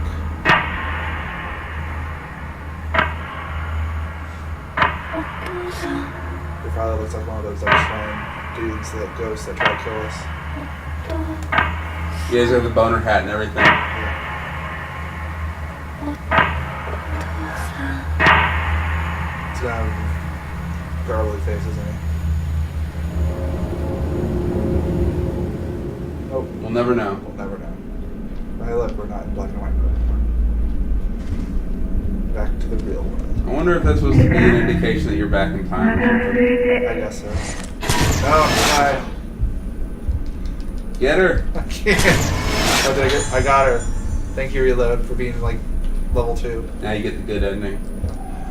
A: Your father looks like one of those like dudes that ghosts that try to kill us.
C: You guys have the boner hat and everything.
A: He's gonna have gargly face, isn't he? Oh,
C: We'll never know.
A: we'll never know. Hey, look, we're not in black and white anymore. Back to the real world.
C: I wonder if that's supposed to be an indication that you're back in time or something.
A: I guess so. Oh,
C: Get her!
A: I can't. Oh, did I get? I got her. Thank you, Reload, for being like level 2.
C: Now you get the good ending.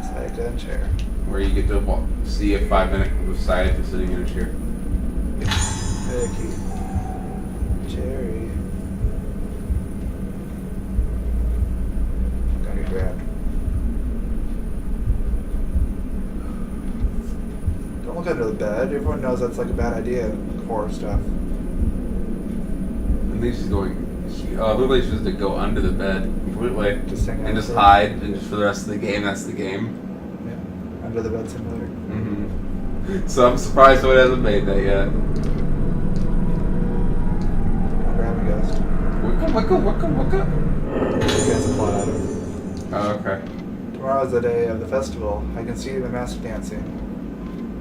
A: Psycho and chair.
C: Where you get to see a 5-minute of scientist sitting in a chair.
A: Vicky. Cherry. Gonna get grabbed. Don't look under the bed. Everyone knows that's like a bad idea in horror stuff.
C: And he's just going. Literally just to go under the bed completely.
A: Just hang out
C: and just
A: there.
C: hide, and just for the rest of the game, that's the game.
A: Yeah. Under the bed simulator.
C: Mm-hmm. So I'm surprised someone hasn't made that yet.
A: I'll grab a ghost.
C: Waka.
A: You guys plot out of.
C: Oh, okay.
A: Tomorrow is the day of the festival. I can see the mask dancing.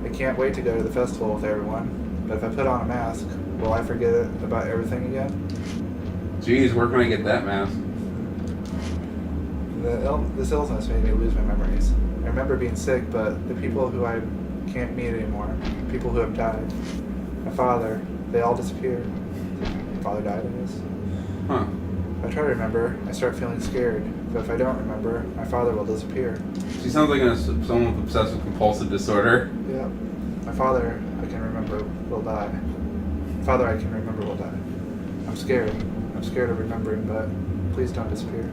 A: I can't wait to go to the festival with everyone. But if I put on a mask, will I forget about everything again?
C: Jeez, where can I get that mask?
A: This illness made me lose my memories. I remember being sick, but the people who I can't meet anymore, people who have died, my father, they all disappeared. My father died, I guess.
C: Huh.
A: If I try to remember, I start feeling scared. But if I don't remember, my father will disappear.
C: She sounds like someone with obsessive compulsive disorder.
A: Yeah. My father, I can remember, will die. Father, I can remember, will die. I'm scared. I'm scared of remembering, but please don't disappear.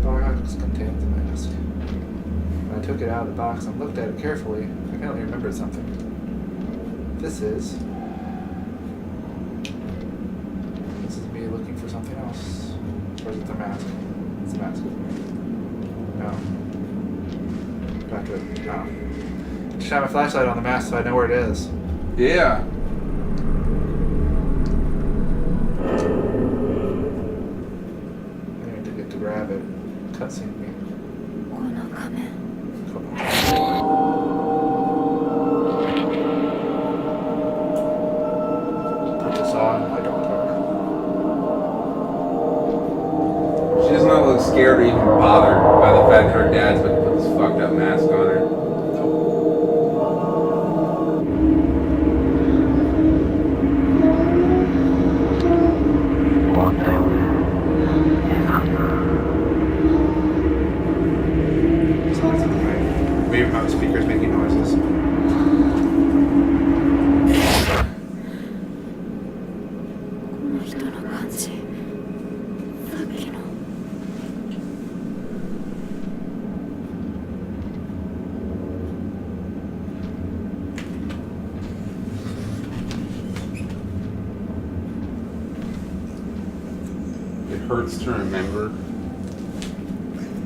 A: Box contains a mask. When I took it out of the box and looked at it carefully, I finally remembered something. This is me looking for something else. Or is it the mask? It's the mask. No. Back to it. No. Just shine my flashlight on the mask so I know where it is.
C: Yeah.
A: I need to get to grab it. Cutscene me.
D: この仮面
A: Put this on. I don't care.
C: She does not look scared or even bothered by the fact that her dad's about to put this fucked up mask on her.
A: Sounds like my maybe my speaker's making noises.
D: この人の感じさっきの
C: It hurts to remember.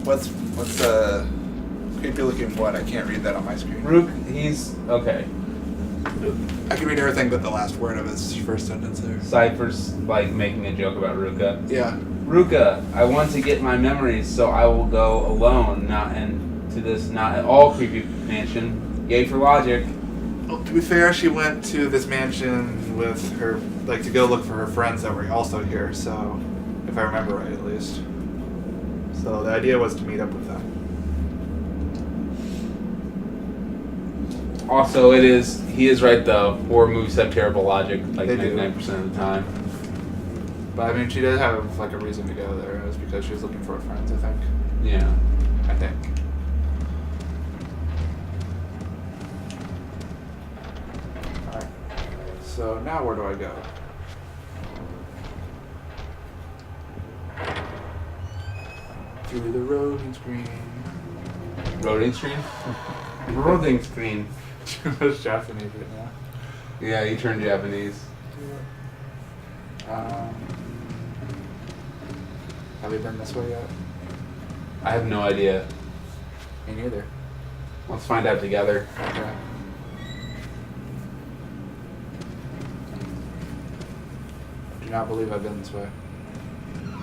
A: What's creepy looking what? I can't read that on my screen.
C: Rook, he's okay.
A: I can read everything but the last word of his first sentence there.
C: Cypher's like making a joke about Ruka.
A: Yeah.
C: Ruka, I want to get my memories, so I will go alone, not at all creepy mansion. Yay for logic.
A: Well, to be fair, she went to this mansion with her, like, to go look for her friends that were also here, so, if I remember right, at least. So the idea was to meet up with them.
C: Also, he is right though. Horror movies have terrible logic, like
A: They do.
C: 99% of the time.
A: But, I mean, she did have, like, a reason to go there. It was because she was looking for her friends, I think.
C: Yeah.
A: I think. Alright. So, now where do I go? Through the loading screen.
C: Loading screen? Loading screen.
A: Too much Japanese right now.
C: Yeah, you turned Japanese.
A: Have we been this way yet?
C: I have no idea.
A: Me neither.
C: Let's find out together.
A: Okay. I do not believe I've been this way.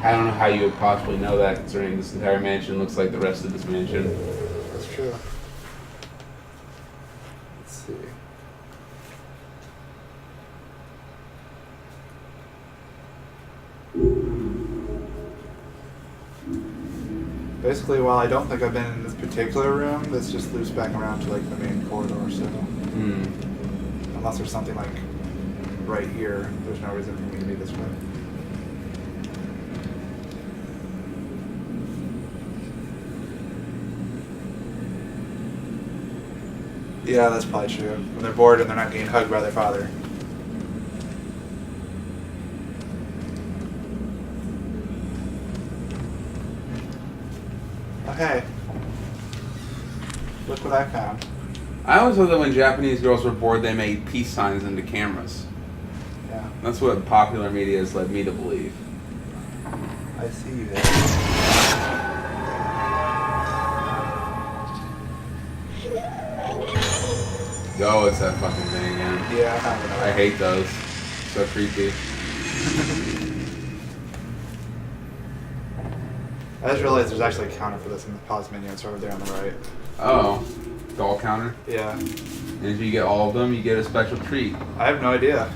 C: I don't know how you would possibly know that, considering this entire mansion looks like the rest of this mansion.
A: That's true. Let's see. Basically, while I don't think I've been in this particular room, this just loops back around to like the main corridor, so unless there's something like right here, there's no reason for me to be this way. Yeah, that's probably true. When they're bored and they're not getting hugged by their father. Okay. Look what I found.
C: I always thought that when Japanese girls were bored, they made peace signs into cameras.
A: Yeah.
C: That's what popular media has led me to believe.
A: I see you there.
C: Oh, it's that fucking thing again.
A: Yeah, I found it.
C: I hate those. So creepy.
A: I just realized there's actually a counter for this in the pause menu. It's over there on the right.
C: Oh, doll counter.
A: Yeah.
C: And if you get all of them, you get a special treat.
A: I have no idea.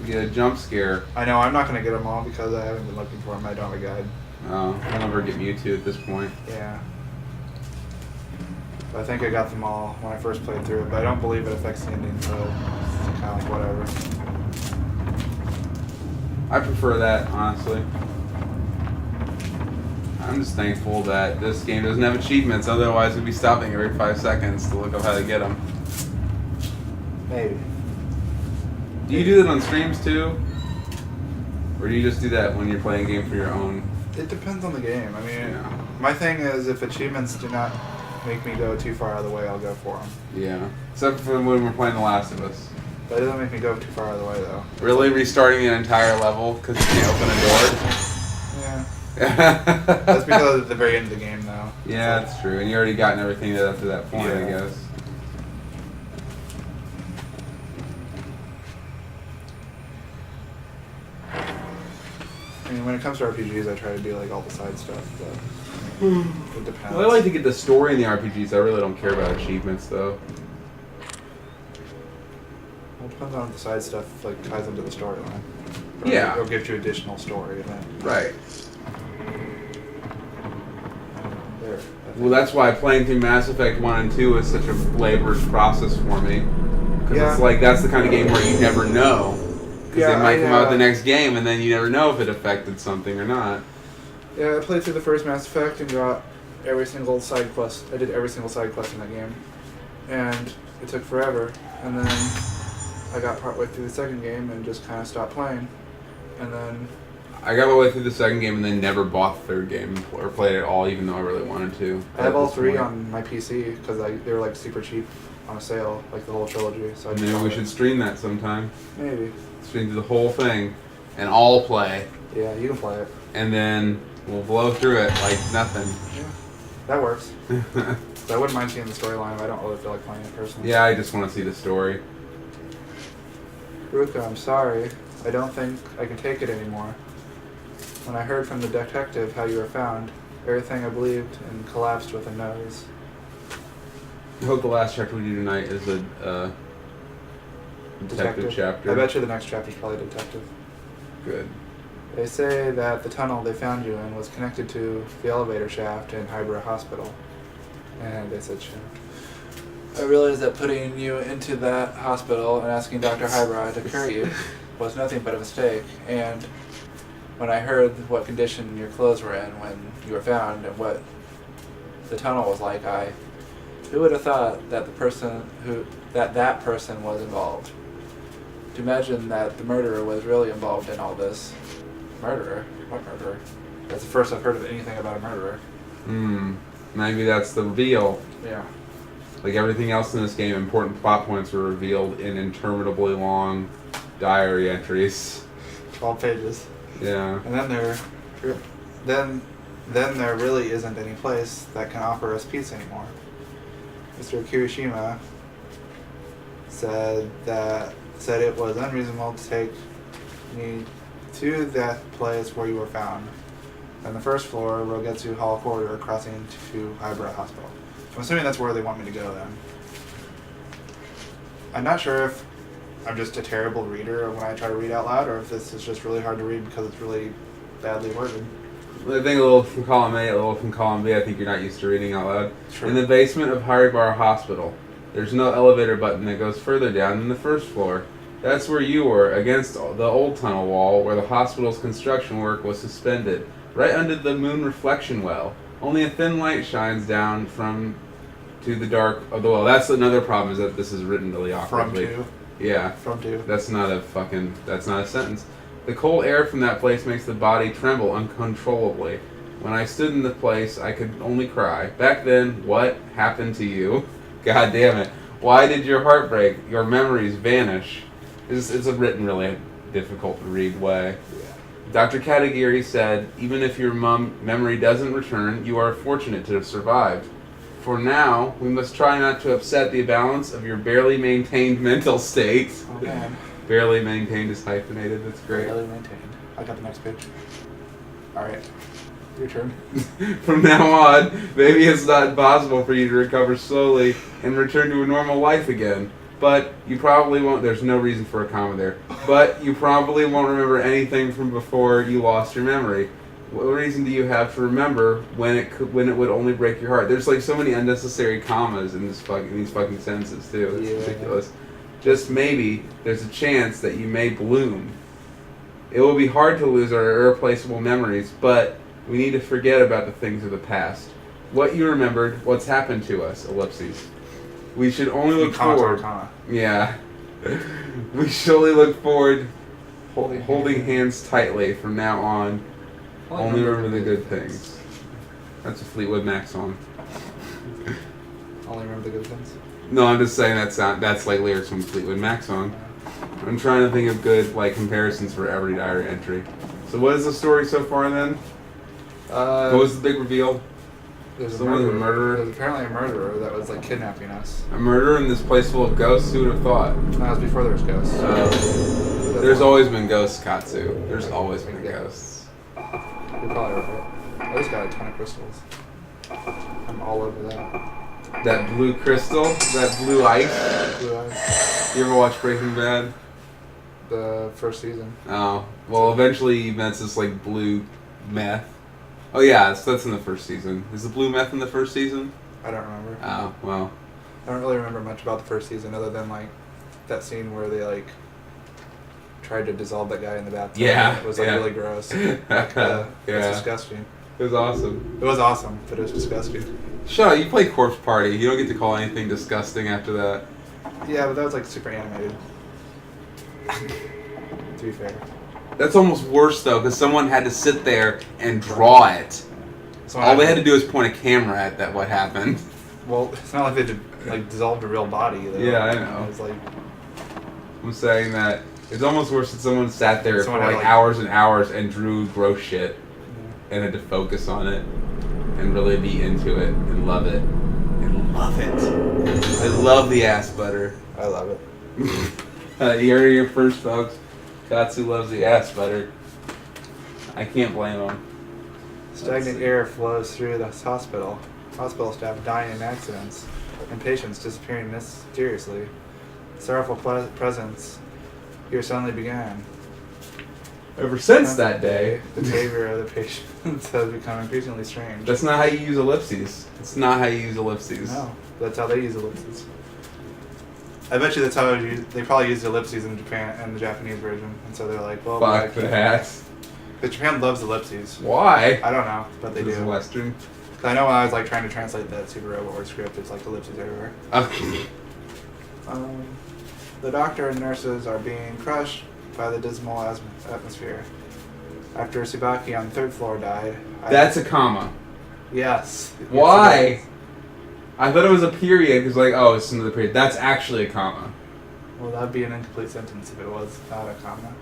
C: You get a jump scare.
A: I know I'm not going to get them all because I haven't been looking for them. I don't have a guide.
C: Oh, I'll never get Mewtwo at this point.
A: Yeah. But I think I got them all when I first played through it, but I don't believe it affects the ending, so it's kind of like whatever.
C: I prefer that, honestly. I'm just thankful that this game doesn't have achievements, otherwise we'd be stopping every 5 seconds to look up how to get them.
A: Maybe.
C: Do you do that on streams too? Or do you just do that when you're playing a game for your own?
A: It depends on the game. I mean,
C: Yeah.
A: my thing is if achievements do not make me go too far out of the way, I'll go for them.
C: Yeah. Except for when we're playing The Last of Us.
A: That doesn't make me go too far out of the way, though.
C: Really restarting an entire level because you can't open a door?
A: Yeah.
C: That's
A: That's because at the very end of the game, though.
C: Yeah, that's true. And you already gotten everything up to that point, I
A: Yeah.
C: guess.
A: I mean, when it comes to RPGs, I try to do like all the side stuff, but it depends.
C: Well, I like to get the story in the RPGs. I really don't care about achievements, though.
A: Well, it depends on if the side stuff like ties into the storyline. Or
C: Yeah.
A: Or gives you additional story. And then
C: Right.
A: there. I think.
C: Well, that's why playing through Mass Effect 1 and 2 is such a laborious process for me. Because
A: Yeah.
C: it's like, that's the kind of game where you never know. Because
A: Yeah,
C: they might come out with the
A: I
C: next game, and then you never know if it affected something or not.
A: Yeah, I played through the first Mass Effect and got every single side quest. I did every single side quest in that game, and it took forever. And then I got partway through the second game and just kind of stopped playing. And then
C: I got my way through the second game and then never bought the third game or played it at all, even though I really wanted to.
A: I have all
C: At this
A: three
C: point.
A: on my PC because they were like super cheap on a sale, like the whole trilogy. So I just
C: Maybe
A: bought
C: we
A: it.
C: should stream that sometime.
A: Maybe.
C: Stream through the whole thing and all play,
A: Yeah, you can play it.
C: and then we'll blow through it like nothing.
A: Yeah, that works. So I wouldn't mind seeing the storyline, but I don't really feel like playing it personally.
C: Yeah, I just want to see the story.
A: Ruka, I'm sorry. I don't think I can take it anymore. When I heard from the detective how you were found, everything I believed and collapsed with a nose.
C: I hope the last chapter we do tonight is a Detective chapter.
A: I bet you the next chapter is probably detective.
C: Good.
A: They say that the tunnel they found you in was connected to the elevator shaft in Highborough Hospital. And they said shaft. I realized that putting you into that hospital and asking Dr. Highborough to carry you was nothing but a mistake. And when I heard what condition your clothes were in when you were found and what the tunnel was like, who would have thought that that person was involved? To imagine that the murderer was really involved in all this. Murderer? What murderer? That's the first I've heard of anything about a murderer.
C: Maybe that's the reveal.
A: Yeah.
C: Like everything else in this game, important plot points were revealed in interminably long diary entries.
A: 12 pages.
C: Yeah.
A: And then there really isn't any place that can offer us peace anymore. Mr. Kirishima said it was unreasonable to take me to that place where you were found. On the first floor, Rogetsu Hall corridor crossing to Highborough Hospital. I'm assuming that's where they want me to go then. I'm not sure if I'm just a terrible reader when I try to read out loud, or if this is just really hard to read because it's really badly worded.
C: I think a little from column A, a little from column B. I think you're not used to reading out loud.
A: Sure.
C: In the basement of Highborough Hospital, there's no elevator button that goes further down than the first floor. That's where you were, against the old tunnel wall where the hospital's construction work was suspended, right under the moon reflection well. Only a thin light shines down to the dark of the well. That's another problem, is that this is written really awkwardly.
A: From to.
C: Yeah.
A: From to.
C: That's not a sentence. The cold air from that place makes the body tremble uncontrollably. When I stood in the place, I could only cry. Back then, what happened to you? God damn it. Why did your heart break? Your memories vanish. It's a written really difficult to read way. Dr. Katagiri said, even if your memory doesn't return, you are fortunate to have survived. For now, we must try not to upset the balance of your barely maintained mental state.
A: Oh man.
C: Barely maintained is hyphenated, that's great.
A: Barely maintained. I got the next page. Alright. Your turn.
C: From now on, maybe it's not possible for you to recover slowly and return to a normal life again. But you probably won't. There's no reason for a comma there. But you probably won't remember anything from before you lost your memory. What reason do you have to remember when it would only break your heart? There's like so many unnecessary commas in these fucking sentences too. It's ridiculous. Just maybe there's a chance that you may bloom. It will be hard to lose our irreplaceable memories, but we need to forget about the things of the past. What you remembered, what's happened to us, ellipses. We should only look forward. Yeah. We should only look forward, holding hands tightly from now on. Only remember the good things. That's a Fleetwood Mac song.
A: Only remember the good things?
C: No, I'm just saying that's like lyrics from Fleetwood Mac song. I'm trying to think of good like comparisons for every diary entry. So what is the story so far then? What was the big reveal?
A: There's
C: Someone a murderer.
A: There's apparently a murderer that was like kidnapping us.
C: A murder in this place full of ghosts? Who would have thought?
A: That was before there was ghosts.
C: There's always been ghosts, Katsu. There's always been ghosts.
A: You're probably right. I just got a ton of crystals. I'm all over that.
C: That blue crystal? That blue ice?
A: Blue eyes.
C: You ever watch Breaking Bad?
A: The first season.
C: Oh. Well, eventually he meant this like blue meth. Oh yeah, that's in the first season. Is the blue meth in the first season?
A: I don't remember.
C: Oh, well.
A: I don't really remember much about the first season other than like that scene where they like tried to dissolve that guy in the bathtub.
C: Yeah,
A: It was like
C: yeah.
A: really gross. Like,
C: Yeah.
A: It's disgusting.
C: It was awesome.
A: It was awesome, but it was disgusting.
C: Shut up, you play Corpse Party. You don't get to call anything disgusting after that.
A: Yeah, but that was like super animated. To be fair.
C: That's almost worse though, because someone had to sit there and draw it.
A: So
C: All they had to do was point a camera at that. What happened?
A: Well, it's not like they did, like dissolved a real body. Though.
C: Yeah, I know.
A: It was like
C: I'm saying that it's almost worse that someone sat there
A: Someone
C: for
A: had,
C: like
A: like-
C: hours and hours and drew gross shit and had to focus on it and really be into it and love it. And love it. I love the ass butter.
A: I love it.
C: You heard it here first, folks. Katsu loves the ass butter. I can't blame him.
A: Stagnant air flows through this hospital. Hospital staff dying in accidents, and patients disappearing mysteriously. sorrowful presence here suddenly began.
C: Ever since that day,
A: the behavior of the patients has become increasingly strange.
C: that's not how you use ellipses. It's not how you use ellipses.
A: No, that's how they use ellipses. I bet you that's how they probably use ellipses in Japan and the Japanese version, and so they're like, well,
C: Fuck that.
A: but Japan loves ellipses.
C: Why?
A: I don't know, but they
C: This is
A: do.
C: Western.
A: I know when I was like trying to translate that Super Robot Wars script, it's like ellipses everywhere. The doctor and nurses are being crushed by the dismal atmosphere. After Tsubaki on the 3rd floor died.
C: That's a comma.
A: Yes.
C: Why? I thought it was a period because, like, oh, it's another period. That's actually a comma.
A: Well, that'd be an incomplete sentence if it was not a comma.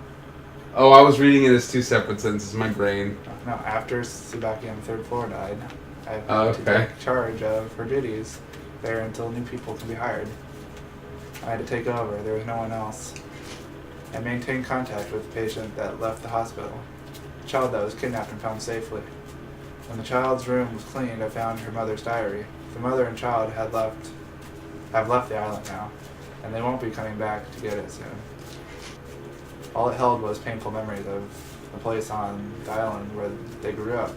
C: Oh, I was reading it as 2 separate sentences. My brain.
A: No, after Tsubaki on the 3rd floor died, I have
C: Oh,
A: to
C: okay.
A: take charge of her duties there until new people can be hired. I had to take over. There was no one else. I maintained contact with the patient that left the hospital, a child that was kidnapped and found safely. When the child's room was cleaned, I found her mother's diary. The mother and child have left the island now, and they won't be coming back to get it soon. All it held was painful memories of the place on the island where they grew up.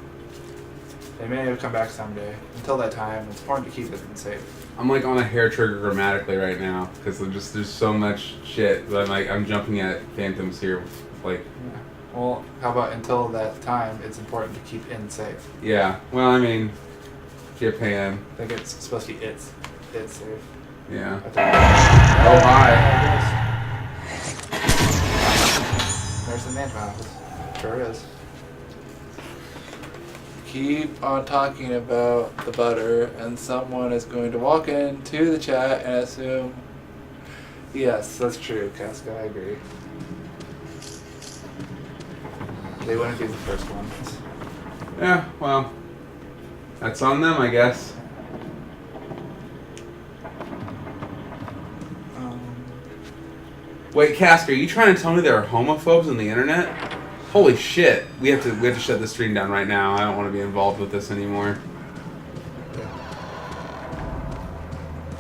A: They may have come back someday. Until that time, it's important to keep it safe.
C: I'm like on a hair trigger grammatically right now because there's so much shit. But I'm jumping at phantoms here. Like,
A: Yeah. Well, how about until that time, it's important to keep in safe.
C: yeah. Well, I mean, Japan.
A: I think it's supposed to be it's safe.
C: Yeah.
A: I think.
C: Oh, hi.
A: There's the man's mouth. Sure is. Keep on talking about the butter, and someone is going to walk into the chat and assume. Yes, that's true, Casca. I agree. They wouldn't be the first ones.
C: Yeah. Well, that's on them, I guess. Wait, Cask, are you trying to tell me there are homophobes on the internet? Holy shit! We have to shut this stream down right now. I don't want to be involved with this anymore.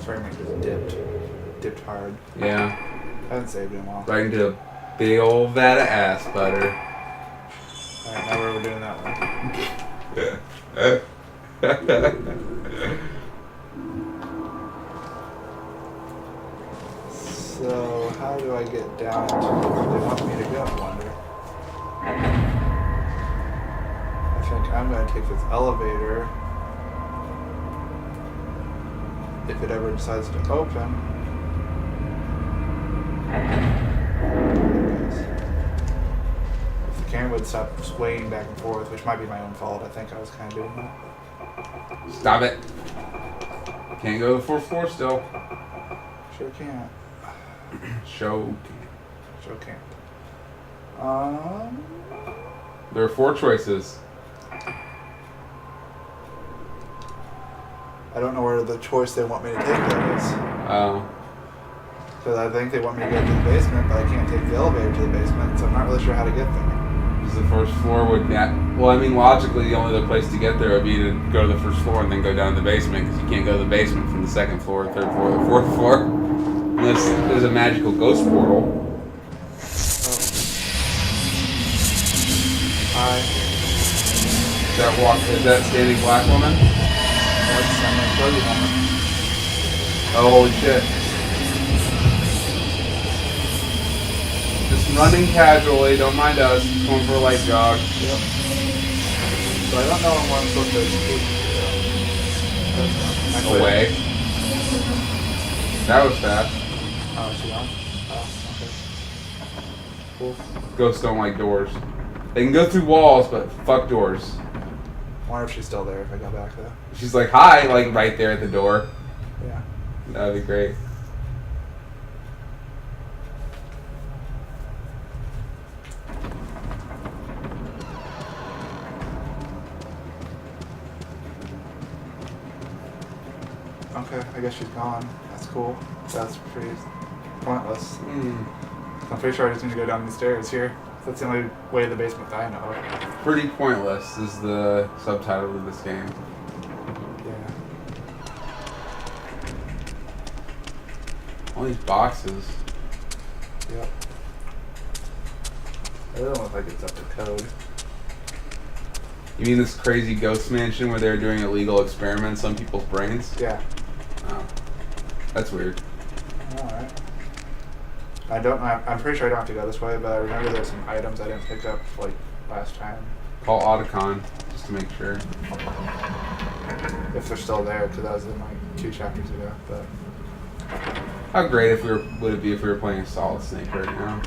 A: Frame rate just dipped hard.
C: Yeah.
A: I haven't saved it in a while.
C: Right into a big old vat of ass butter.
A: Alright, now we're doing that one. So, how do I get down to where they want me to go, I wonder? I think I'm going to take this elevator. If it ever decides to open. If the camera would stop swaying back and forth, which might be my own fault, I think I was kind of doing that.
C: Stop it. Can't go to the 4th floor still.
A: Sure can't.
C: Show.
A: Sure can't.
C: There are 4 choices.
A: I don't know where the choice they want me to take that is.
C: Oh.
A: Because I think they want me to get to the basement, but I can't take the elevator to the basement, so I'm not really sure how to get there.
C: Because the 1st floor would not. Well, I mean, logically, the only other place to get there would be to go to the 1st floor and then go down to the basement, because you can't go to the basement from the 2nd floor, 3rd floor, or 4th floor. Unless there's a magical ghost portal.
A: Hi.
C: Is that standing black woman?
A: That's I'm gonna show you one.
C: Oh, holy shit. Just running casually, don't mind us. Going for a light jog.
A: Yep. So I don't know where I'm supposed to escape to.
C: Away. That was fast.
A: Oh, is she on? Oh, okay. Cool.
C: Ghosts don't like doors. They can go through walls, but fuck doors.
A: I wonder if she's still there if I go back though.
C: She's like, hi, like right there at the door.
A: Yeah.
C: That'd be great.
A: Okay, I guess she's gone. That's cool. That's pretty pointless. I'm pretty sure I just need to go down the stairs here. That's the only way to the basement that I know of.
C: Pretty pointless is the subtitle of this game.
A: Yeah.
C: All these boxes.
A: Yep. It doesn't look like it's up to code.
C: You mean this crazy ghost mansion where they're doing illegal experiments on people's brains?
A: Yeah.
C: Oh. That's weird.
A: Alright. I'm pretty sure I don't have to go this way, but I remember there's some items I didn't pick up like last time.
C: Call Otacon just to make sure.
A: If they're still there, because that was in like 2 chapters ago. But
C: How great would it be if we were playing a Solid Snake right now?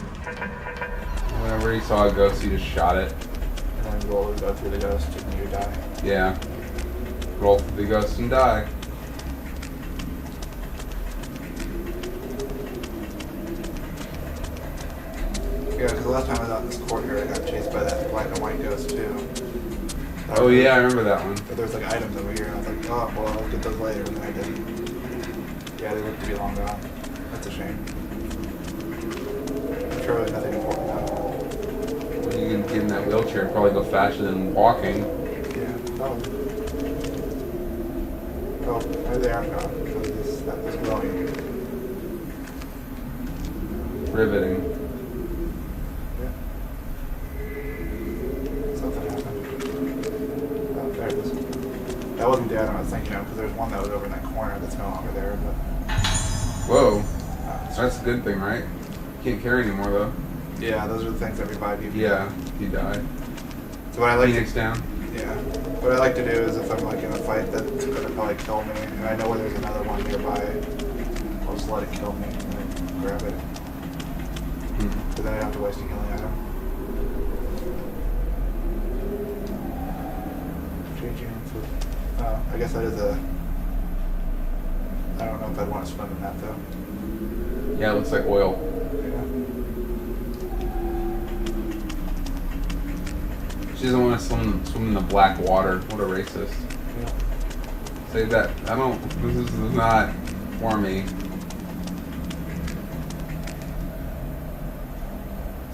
C: Whenever you saw a ghost, you just shot it.
A: and then roll go through the ghost and you die.
C: Yeah. Roll through the ghost and die.
A: Yeah, because the last time I was out in this courtyard, I got chased by that black and white ghost too.
C: Oh yeah, I remember that one.
A: But there's like items over here, and I was like, oh, well, I'll get those later, and then I didn't. Yeah, they look to be long gone. That's a shame. I'm sure there's nothing important now.
C: When you can get in that wheelchair and probably go faster than walking.
A: Yeah. Oh. Oh, maybe they aren't gone, because that was glowing.
C: Riveting.
A: Yeah. Something happened. Oh, there it is. That wasn't the item I was thinking of, because there's one that was over in that corner that's no longer there, but...
C: Whoa.
A: Uh,
C: That's a good thing, right? Can't carry anymore though.
A: yeah, those are the things that revive you.
C: Yeah, you die.
A: So what I like
C: Phoenix down.
A: Yeah. What I like to do is if I'm like in a fight that's gonna probably kill me, and I know where there's another one nearby, I'll just let it kill me and then grab it. But then I don't have to waste a healing item. Changing food. Oh, I guess that is a... I don't know if I'd want to swim in that though.
C: Yeah, it looks like oil.
A: Yeah.
C: She doesn't want to swim in the black water. What a racist.
A: Yeah.
C: Say that. This is not for me.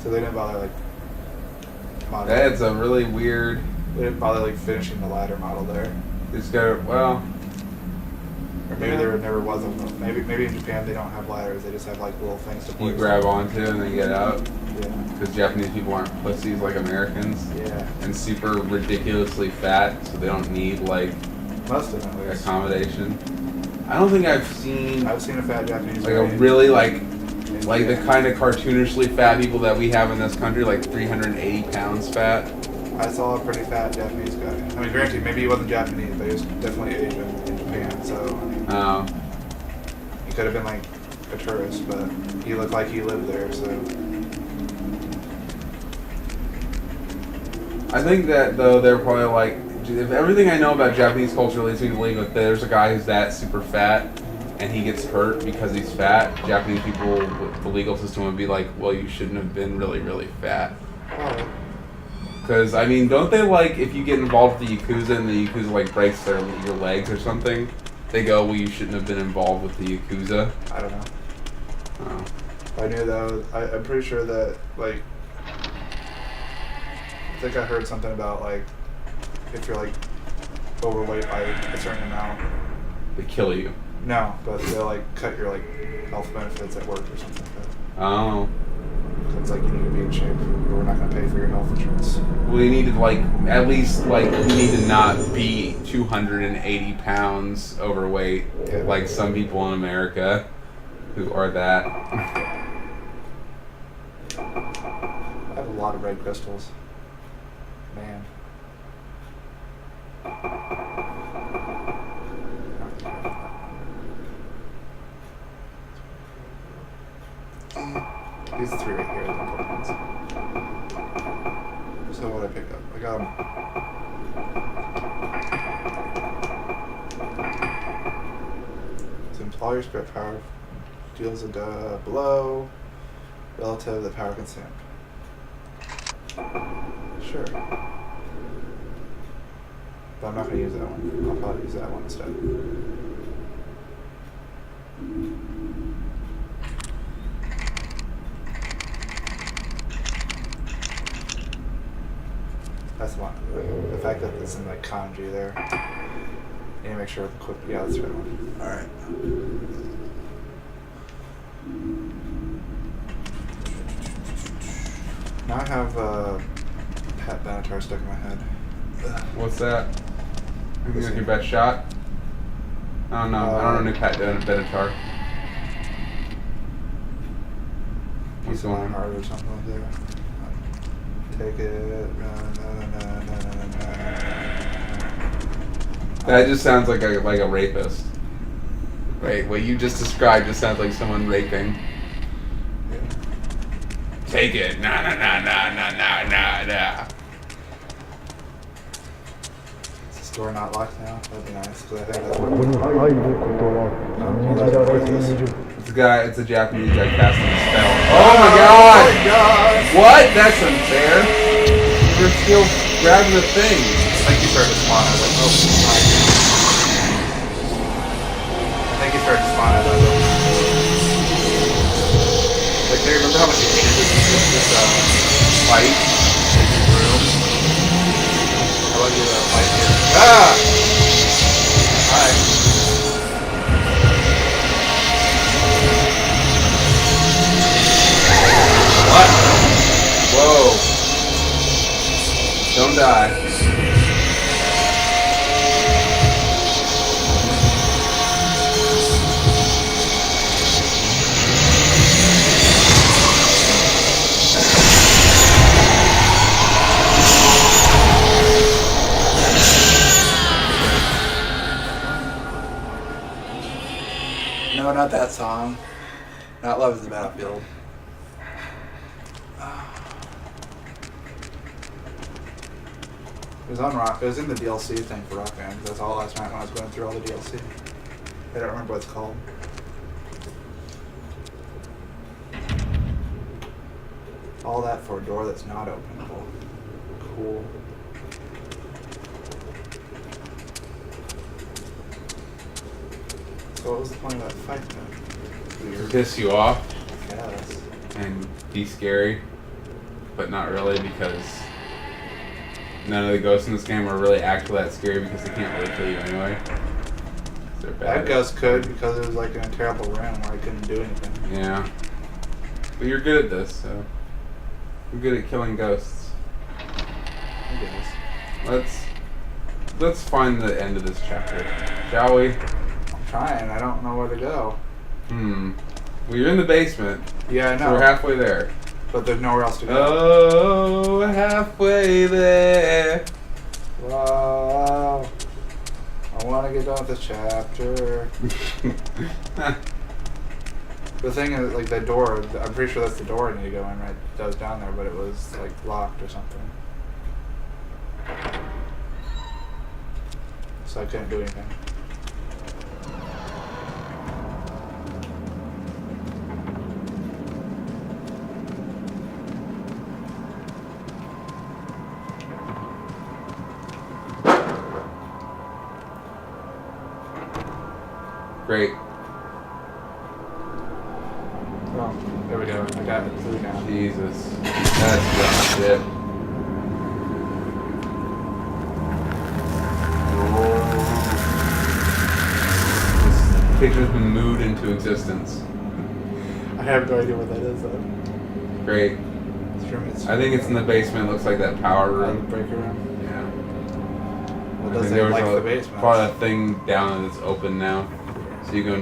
A: So they didn't bother like... modeling.
C: That's a really weird.
A: They didn't bother like finishing the ladder model there.
C: It's got, well,
A: Or maybe there never was a... Maybe in Japan they don't have ladders, they just have like little things to
C: you
A: place.
C: grab onto and then get out.
A: Yeah.
C: Because Japanese people aren't pussies like Americans.
A: Yeah.
C: And super ridiculously fat, so they don't need like
A: Most of them at least.
C: accommodation. I don't think I've seen
A: I've seen a fat Japanese
C: like a
A: guy
C: really
A: in
C: like the
A: Japan.
C: kind of cartoonishly fat people that we have in this country, like 380 pounds fat.
A: I saw a pretty fat Japanese guy. I mean, granted, maybe he wasn't Japanese, but he was definitely Asian in Japan, so I mean, he could have been like a tourist, but he looked like he lived there, so...
C: I think that though they're probably like, if everything I know about Japanese culture leads me to believe that there's a guy who's that super fat and he gets hurt because he's fat, Japanese people with the legal system would be like, well, you shouldn't have been really, really fat.
A: Oh,
C: Because, I mean, don't they like, if you get involved with the Yakuza and the Yakuza like breaks your legs or something, they go, well, you shouldn't have been involved with the Yakuza?
A: I don't know.
C: Oh.
A: I knew that I'm pretty sure that, like... I think I heard something about, like, if you're, like, overweight by a certain amount.
C: They kill you.
A: No, but they'll, like, cut your, like, health benefits at work or something like that.
C: Oh.
A: It's like you need to be in shape, or we're not going to pay for your health insurance.
C: We need to, like, at least, like, we need to not be 280 pounds overweight,
A: Yeah.
C: like some people in America who are that.
A: I have a lot of red crystals. Man. These 3 right here are the important ones. So what did I pick up? I got them. So all your spirit power deals a blow relative to the power consumed. Sure. But I'm not going to use that one. I'll probably use that one instead. That's the one. The fact that it's in like kanji there. You need to make sure with the quick. Yeah, that's the right one. Alright. Now I have Pat Benatar stuck in my head. Ugh.
C: What's that? I think that's your best shot. I don't know. I don't know any Pat Benatar.
A: He's going hard or something like that. Take it.
C: That just sounds like a rapist. Wait, what you just described just sounds like someone raping.
A: Yeah.
C: Take it. Nah.
A: Is the store not locked now? That'd be nice. Cause I think that's
E: ここに入ることは何も知られている。
C: It's a Japanese guy casting a spell. Oh my god! What? That's unfair. You're still grabbing the thing.
A: I think he started to spawn. I was like, oh, my. I think he started to spawn. I was like, oh. Like, do you remember how much he hated this fight in his room? How about you fight here? Ah! Hi.
C: What? Whoa. Don't die.
A: No, not that song. Not Love is the Battlefield. It was on Rock. It was in the DLC thing for Rock Band. That's all last night when I was going through all the DLC. I don't remember what it's called. All that for a door that's not openable. Cool. So what was the point of that fight then?
C: To
A: Weird.
C: piss you off
A: Yes.
C: and be scary, but not really because none of the ghosts in this game are really actually that scary because they can't really kill you anyway. They're bad.
A: That ghost could because it was like in a terrible room where I couldn't do anything.
C: Yeah. But you're good at this, so you're good at killing ghosts.
A: I guess.
C: Let's find the end of this chapter, shall we?
A: I'm trying. I don't know where to go.
C: Well, you're in the basement.
A: Yeah, I
C: So
A: know.
C: we're halfway there.
A: But there's nowhere else to go.
C: Oh, halfway there.
A: Wow. I want to get done with this chapter. The thing is, like, the door, I'm pretty sure that's the door I need to go in, right? That was down there, but it was, like, locked or something. So I couldn't do anything.
C: Great.
A: Oh, there we go. I got the food now.
C: Jesus. That's just shit. This picture's been moved into existence.
A: I have no idea what that is, though.
C: Great. I think it's in the basement. Looks like that power
A: the
C: room.
A: breaker room.
C: Yeah.
A: Well,
C: I
A: it does
C: think
A: say
C: there was
A: like the basement.
C: probably a thing down that's open now. So you go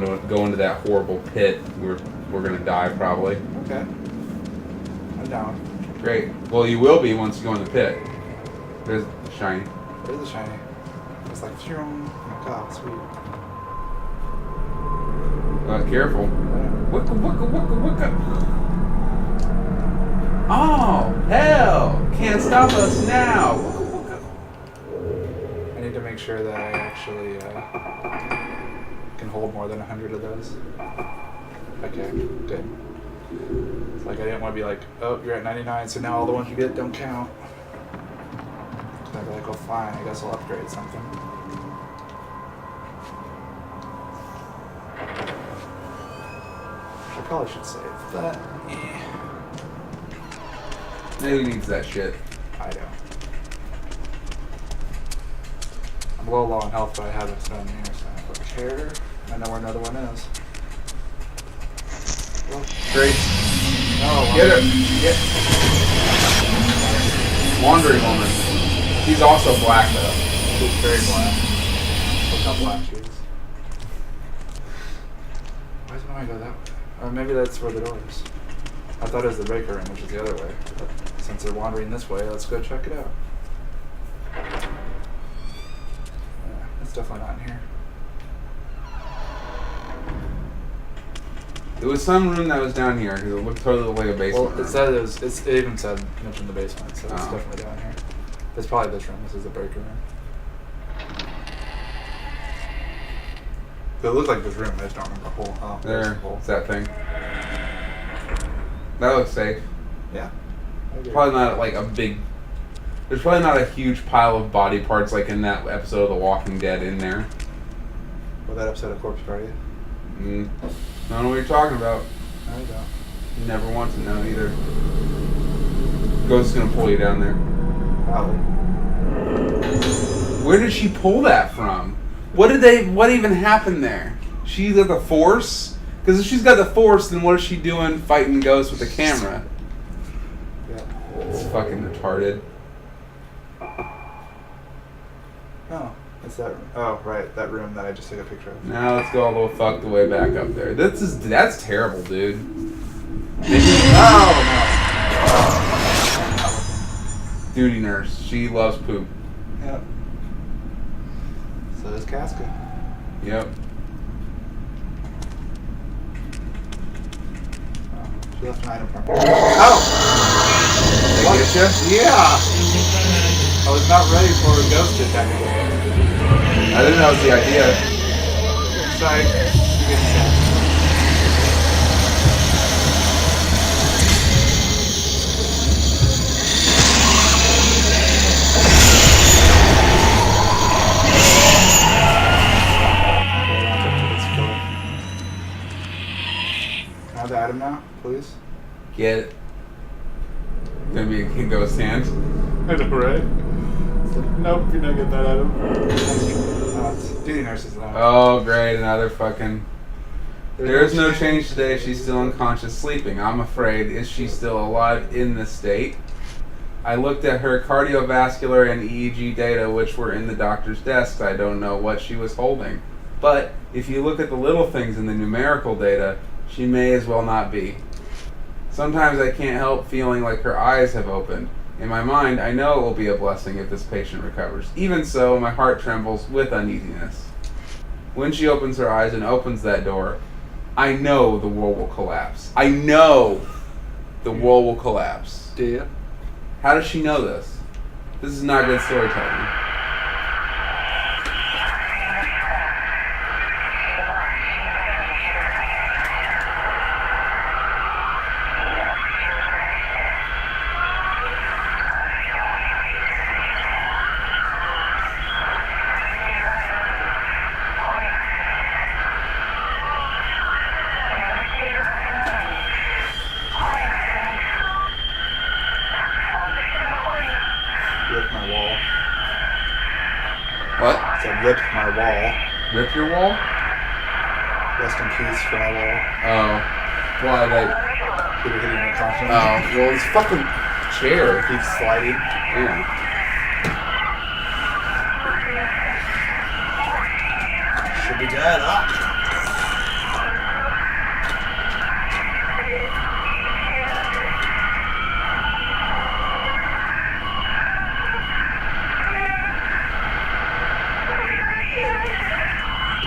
C: into that horrible pit. We're gonna die probably.
A: Okay. I'm down.
C: Great. Well, you will be once you go in the pit. There's the shiny.
A: There's a shiny. It's like, phew. Oh my god, sweet.
C: Careful. Wicka, wicka, wicka, wicka. Oh, hell! Can't stop us now! Wicka, wicka.
A: I need to make sure that I actually can hold more than 100 of those. Okay, good. It's like I didn't want to be like, oh, you're at 99, so now all the ones you get don't count. So I'd be like, oh, fine, I guess I'll upgrade something. I probably should save that.
C: Who needs that shit?
A: I don't. I'm a little low on health, but I have it down here, so I don't care. I know where another one is. Well,
C: Great.
A: no,
C: Get it! Get Wandering Woman. She's also black though.
A: She's very black. Look how black she is. Why doesn't I go that way? Or maybe that's where the door is. I thought it was the breaker room, which is the other way. But since they're wandering this way, let's go check it out. Yeah, it's definitely not in here.
C: There was some room that was down here because it looked totally like a basement.
A: Well, it said it was. It even said mentioned the basement, so it's
C: Oh.
A: definitely down here. It's probably this room. This is the breaker room. But it looked like this room. I just don't remember the hole. Oh, there's the
C: There,
A: hole.
C: it's that thing. That looks safe.
A: Yeah. I agree.
C: Probably not like a big. There's probably not a huge pile of body parts like in that episode of The Walking Dead in there.
A: Well, that episode of Corpse Party.
C: Mm. I don't know what you're talking about.
A: No, you don't.
C: You never want to know either. Ghost's gonna pull you down there.
A: Probably.
C: Where did she pull that from? What even happened there? She got the Force? Because if she's got the Force, then what is she doing fighting ghosts with a camera?
A: Yeah.
C: It's fucking retarded.
A: Oh, it's that room. Oh, right. That room that I just took a picture of.
C: Now let's go all the fuck the way back up there. That's terrible, dude.
A: Oh,
C: Duty nurse. She loves poop.
A: no. Yep. So does Casca.
C: Yep.
A: Oh, she left an item for me. Oh!
C: They get ya?
A: Yeah! I was not ready for a ghost detector.
C: I think that was the idea.
A: Sorry. You get the Can I have the item now, please?
C: Get it. Gonna be a ghost hand.
A: I know, right? Nope, you're not getting that item. It's duty nurses now.
C: Oh, great. Another fucking. There's no
A: change.
C: change today. She's still unconscious, sleeping. I'm afraid. Is she still alive in this state? I looked at her cardiovascular and EEG data, which were in the doctor's desk. I don't know what she was holding. But if you look at the little things in the numerical data, she may as well not be. Sometimes I can't help feeling like her eyes have opened. In my mind, I know it will be a blessing if this patient recovers. Even so, my heart trembles with uneasiness. When she opens her eyes and opens that door, I know the world will collapse. I know the world will collapse.
A: Do you?
C: How does she know this? This is not good storytelling.
A: Rip my wall.
C: What?
A: So rip my wall.
C: Rip your wall?
A: Rest in peace for my wall.
C: Oh. Why, like...
A: People hitting me constantly.
C: Oh, well, this fucking chair.
A: It keeps sliding.
C: Yeah.
A: Should be dead, huh?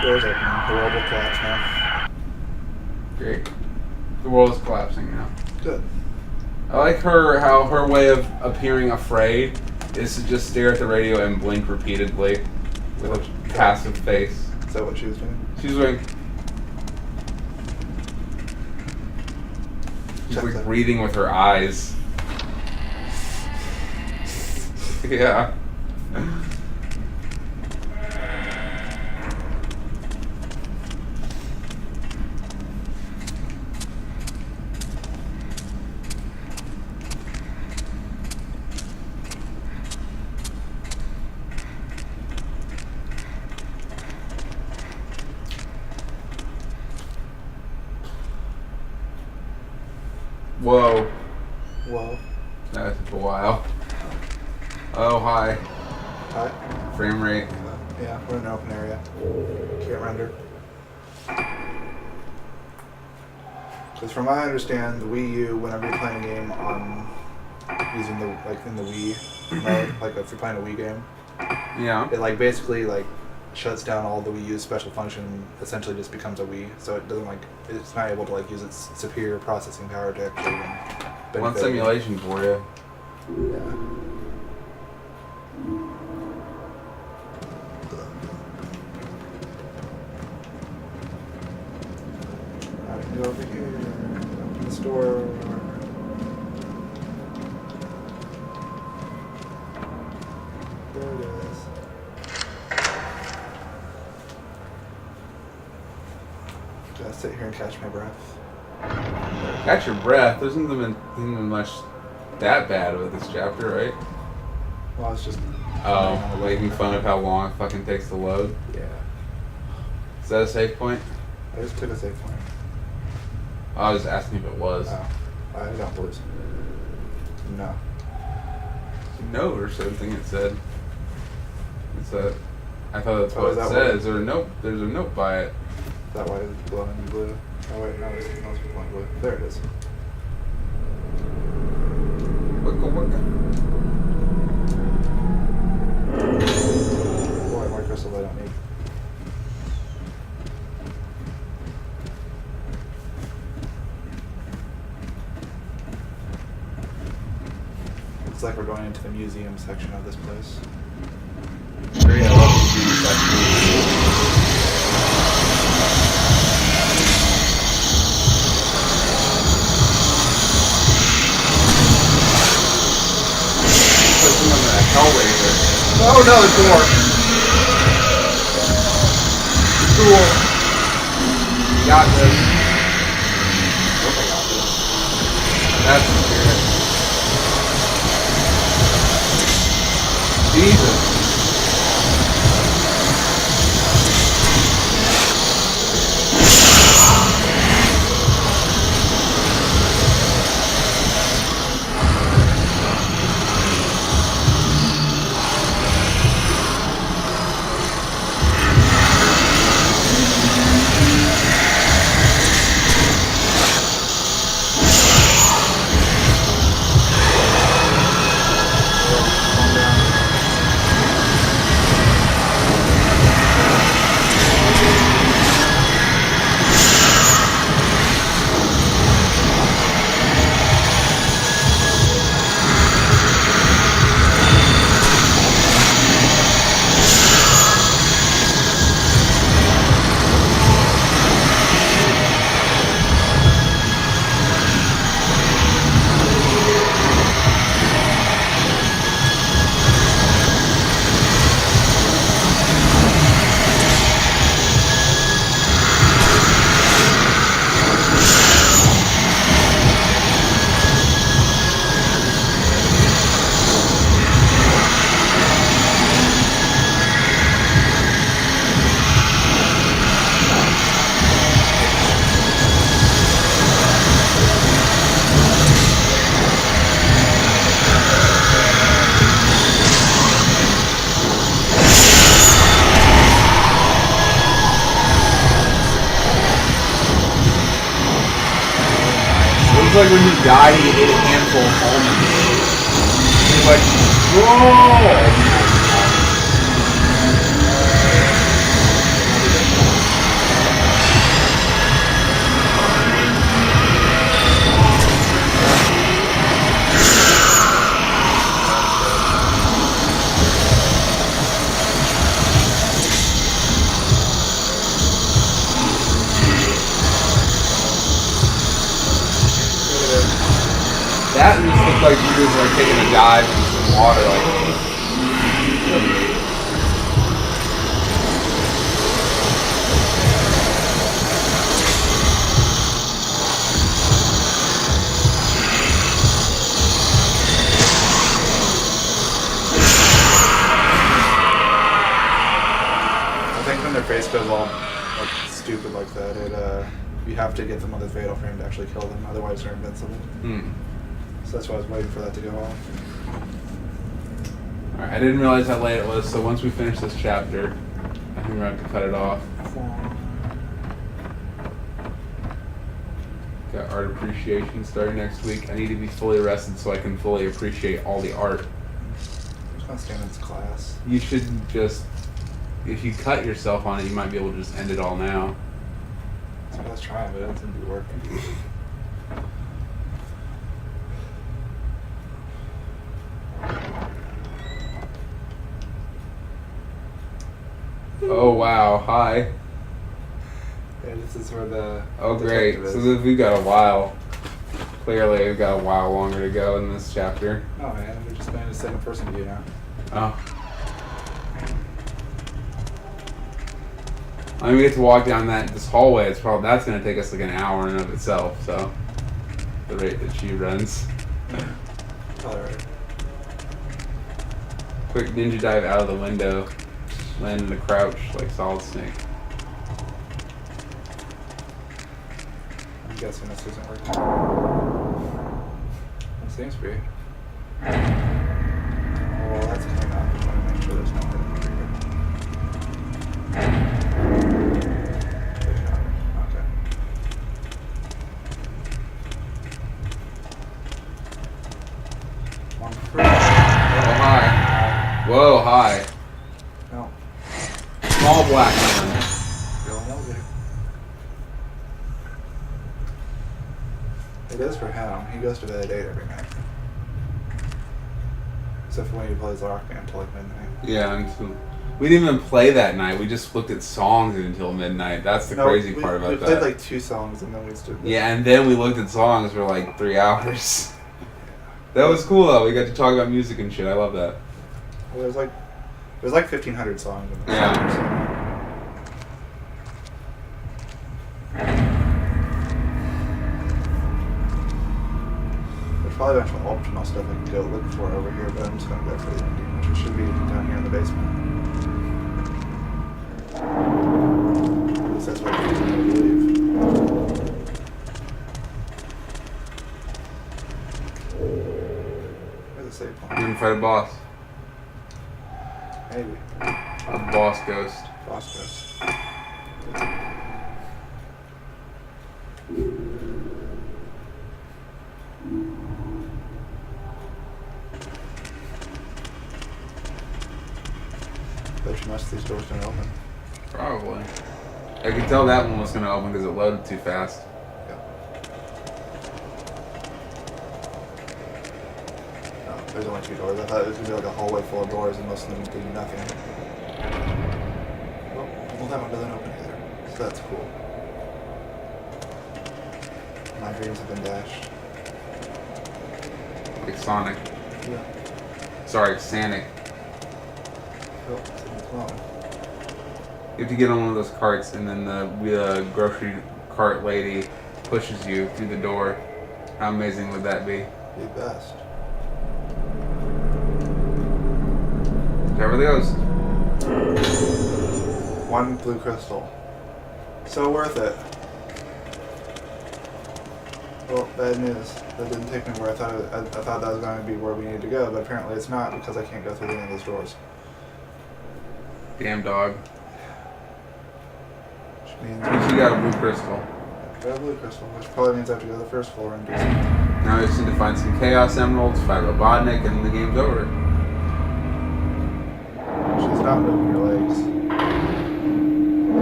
A: Doors opening. The world will collapse now.
C: Great. The world is collapsing now.
A: Good.
C: I like how her way of appearing afraid is to just stare at the radio and blink repeatedly with a passive face.
A: Is that what she was doing?
C: She's like... She's
A: Check
C: like
A: that.
C: breathing with her eyes. Yeah.
A: Whoa.
C: That took a while. Oh, hi.
A: Hi.
C: Frame rate.
A: Yeah, we're in an open area. Can't render. Because from what I understand, the Wii U, whenever you're playing a game on using the in the Wii mode, like if you're playing a Wii game,
C: Yeah.
A: it like basically like shuts down all the Wii U's special function. Essentially, just becomes a Wii, so it doesn't it's not able to like use its superior processing power to actually even benefit
C: One
A: it.
C: simulation for you.
A: Yeah. I can go over here, open the store. There it is. Just sit here and catch my breath.
C: Catch your breath. There isn't even much that bad with this chapter, right?
A: Well, it's just.
C: Oh, making fun of how long it fucking takes to load.
A: Yeah.
C: Is that a save point?
A: I just took a save point.
C: I was asking if it was.
A: Oh, I don't believe so. No.
C: Note or something it said. It's a. I thought that's
A: Oh,
C: what
A: is
C: it
A: that
C: says.
A: what-
C: There's a note. There's a note by it.
A: That why it's glowing in blue. Oh wait, no, it's glowing blue. There it is.
C: Wicka wicka.
A: Boy, more crystal I don't need. Looks like we're going into the museum section of this place.
C: Very lovely Put on that Hellraiser.
A: Oh, another door! Cool.
C: You got this. Hope I got this. That's the spirit. Jesus. It's like when you die, you ate a handful of almonds. It's like, whoa! That just looked like you was like taking a dive in some water, like.
A: I think when their face goes all like stupid like that, you have to get them on the fatal frame to actually kill them, otherwise they're invincible.
C: Hmm.
A: So that's why I was waiting for that to go off.
C: Alright, I didn't realize how late it was, so once we finish this chapter, I think we're going to have to cut it off. Got art appreciation starting next week. I need to be fully rested so I can fully appreciate all the art.
A: I'm just gonna stand in this class.
C: You should just, if you cut yourself on it, you might be able to just end it all now.
A: That's what I was trying, but it doesn't be working.
C: Oh wow, hi.
A: Yeah, this is where the
C: Oh great,
A: detective
C: so
A: is.
C: we've got a while. Clearly we've got a while longer to go in this chapter.
A: Oh man, we're just playing a second person view now.
C: Oh. I mean, we get to walk down this hallway. That's going to take us like an hour in and of itself. So, the rate that she runs.
A: Alright.
C: Quick ninja dive out of the window, land in a crouch like Solid Snake.
A: I'm guessing this isn't working. It seems to be. Well, that's coming up. I want to make sure there's no hidden trigger. There's not. Okay. One free.
C: Oh, hi. Whoa, hi.
A: No.
C: Small black man.
A: Go in the elevator. It is for him. He goes to bed at 8 every night. Except for when he plays Rock Band until like midnight.
C: Yeah, and so we didn't even play that night. We just looked at songs until midnight. That's the crazy part about
A: we
C: that.
A: played like 2 songs and then we stood there.
C: Yeah, and then we looked at songs for like 3 hours. That was cool though. We got to talk about music and shit. I love that.
A: Well, there's like 1,500 songs in the
C: Yeah.
A: There's probably a bunch of optional stuff I can go look for over here, but I'm just gonna go for the ending, which should be down here in the basement. At least that's what I believe. Where's the save
C: You
A: point?
C: can fight a boss.
A: Maybe.
C: A boss ghost.
A: Boss Ghost. Bet you much these doors don't open.
C: Probably. I could tell that one was going to open because it loaded too fast.
A: No, there's only 2 doors. I thought it was going to be like a hallway full of doors and most of them do nothing. Well, that one doesn't open either. So that's cool. My dreams have been dashed.
C: Like Sonic.
A: Yeah.
C: Sorry, Sanic.
A: Oh, something's wrong.
C: You have to get on one of those carts and then the grocery cart lady pushes you through the door. How amazing would that be?
A: Be best.
C: There it goes.
A: 1 blue crystal. So worth it. Well, bad news. That didn't take me where I thought I thought that was going to be where we needed to go, but apparently it's not because I can't go through any of those doors.
C: Damn dog.
A: Which means
C: She got a blue crystal.
A: got a blue crystal, which probably means I have to go to the first floor and do something.
C: Now we just need to find some Chaos Emeralds, fight Robotnik, and the game's over.
A: She's not moving your legs.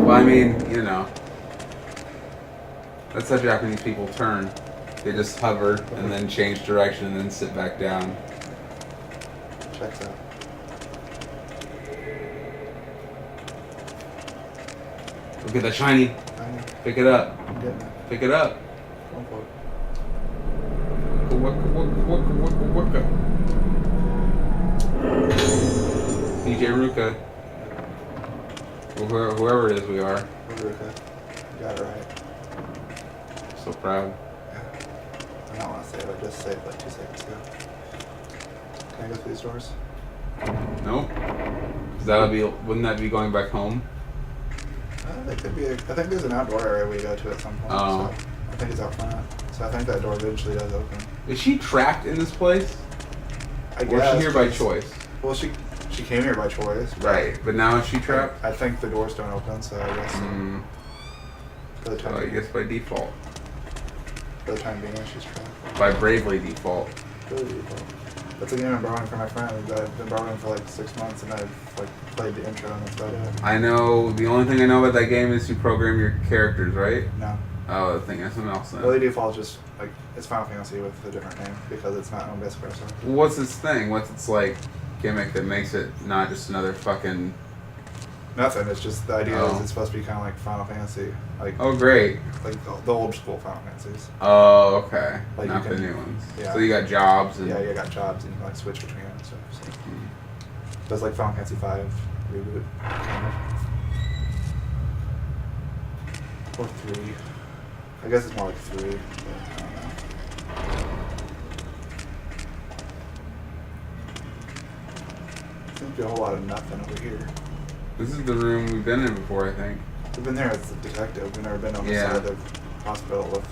C: Well, I mean, you know. That's how Japanese people turn. They just hover and then change direction and then sit back down.
A: Checks out.
C: Look at the shiny.
A: I know.
C: Pick it up.
A: I'm getting it.
C: Pick it up.
A: Going for it.
C: Waka, waka, waka, waka, waka. DJ Ruka. Whoever it is we are.
A: Ruka. You got it right.
C: So proud.
A: I don't want to save. I just saved like 2 seconds ago. Can I go through these doors?
C: Nope. 'Cause wouldn't that be going back home?
A: There could be. I think there's an outdoor area we go to at some point.
C: Oh.
A: So I think it's out front. So I think that door eventually does open.
C: Is she trapped in this place?
A: I
C: Or
A: guess.
C: is she here by
A: 'cause-
C: choice?
A: Well, she she came here by choice.
C: Right, but now is she trapped?
A: I think the doors don't open, so I guess for the time
C: I
A: being,
C: guess by default.
A: for the time being, she's trapped.
C: By bravely default.
A: Really default. That's a game I'm borrowing from my friends. I've been borrowing for like 6 months, and I've like played the intro, and that's about it.
C: I know, the only thing I know about that game is you program your characters, right?
A: No.
C: Oh, the thing, that's something else then.
A: Really default is just like it's Final Fantasy with a different name because it's not owned by Squaresoft.
C: What's its thing? What's its, like, gimmick that makes it not just another fucking...
A: Nothing. It's just the idea
C: Oh.
A: is it's supposed to be kind of like Final Fantasy, like
C: Oh, great.
A: the old school Final Fantasies.
C: Oh, okay.
A: Like
C: Not
A: you
C: the
A: can-
C: new ones.
A: yeah.
C: So you got jobs and...
A: Yeah, you got jobs and you can like switch between them and stuff. So. That's like Final Fantasy V reboot, kind of. Or 3. I guess it's more like 3, but I don't know. Seems to be a whole lot of nothing over here.
C: This is the room we've been in before, I think.
A: We've been there as a detective. We've never been on the
C: Yeah.
A: side of the hospital with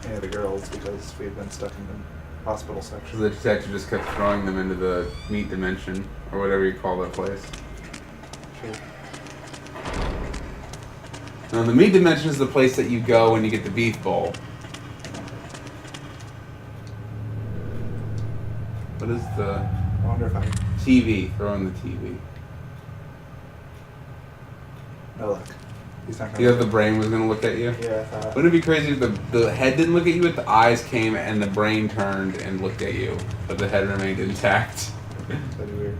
A: any of the girls because we've been stuck in the hospital
C: So
A: section.
C: the detective just kept throwing them into the meat dimension, or whatever you call that place.
A: Sure.
C: No, the meat dimension is the place that you go when you get the beef bowl. What is the
A: I wonder if I...
C: TV? Throw in the TV.
A: No luck. He's not gonna...
C: You thought the brain was gonna look at you?
A: Yeah, I thought...
C: Wouldn't it be crazy if the head didn't look at you, but the eyes came and the brain turned and looked at you, but the head remained intact?
A: That'd be weird.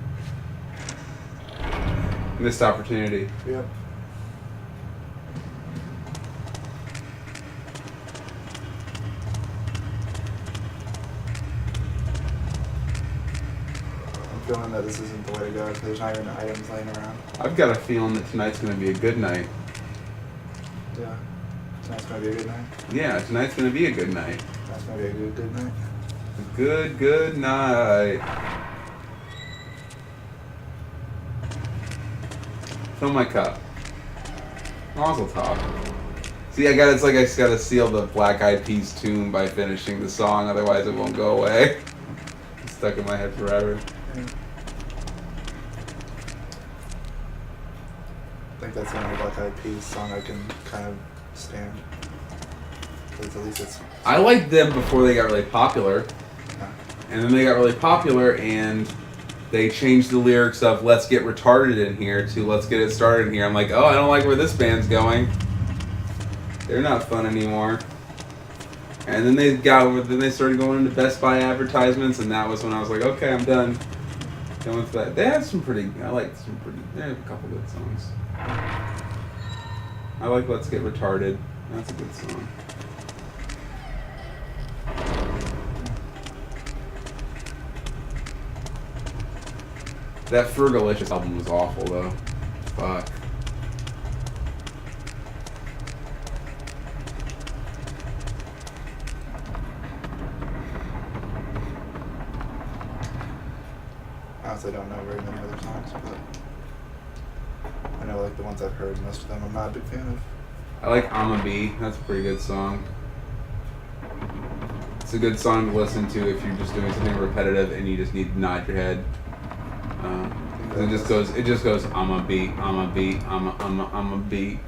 C: Missed opportunity.
A: Yep. I'm feeling that this isn't the way to go because there's not even items laying around.
C: I've got a feeling that tonight's gonna be a good night.
A: Yeah. Tonight's gonna be a good night.
C: Yeah, tonight's gonna be a good night.
A: Tonight's gonna be a good night.
C: A good night. Fill my cup. Mazel tov. See, it's like I just gotta seal the Black Eyed Peas tune by finishing the song, otherwise it won't go away. It's stuck in my head forever.
A: Yeah. I think that's the only Black Eyed Peas song I can kind of stand. Because at least it's...
C: I liked them before they got really popular,
A: Yeah.
C: and then they got really popular and they changed the lyrics of "Let's get retarded in here" to "Let's get it started in here." I'm like, oh, I don't like where this band's going. They're not fun anymore. And then they started going into Best Buy advertisements, and that was when I was like, okay, I'm done. Done with that. They have some pretty. I like some pretty. They have a couple good songs. I like "Let's Get Retarded." That's a good song. That Fergalicious album was awful though. Fuck.
A: I honestly don't know very many other songs, but I know like the ones I've heard, most of them I'm not a big fan of.
C: I like "I'ma Be." That's a pretty good song. It's a good song to listen to if you're just doing something repetitive and you just need to nod your head. It just goes, "I'ma be, I'ma be, I'ma be."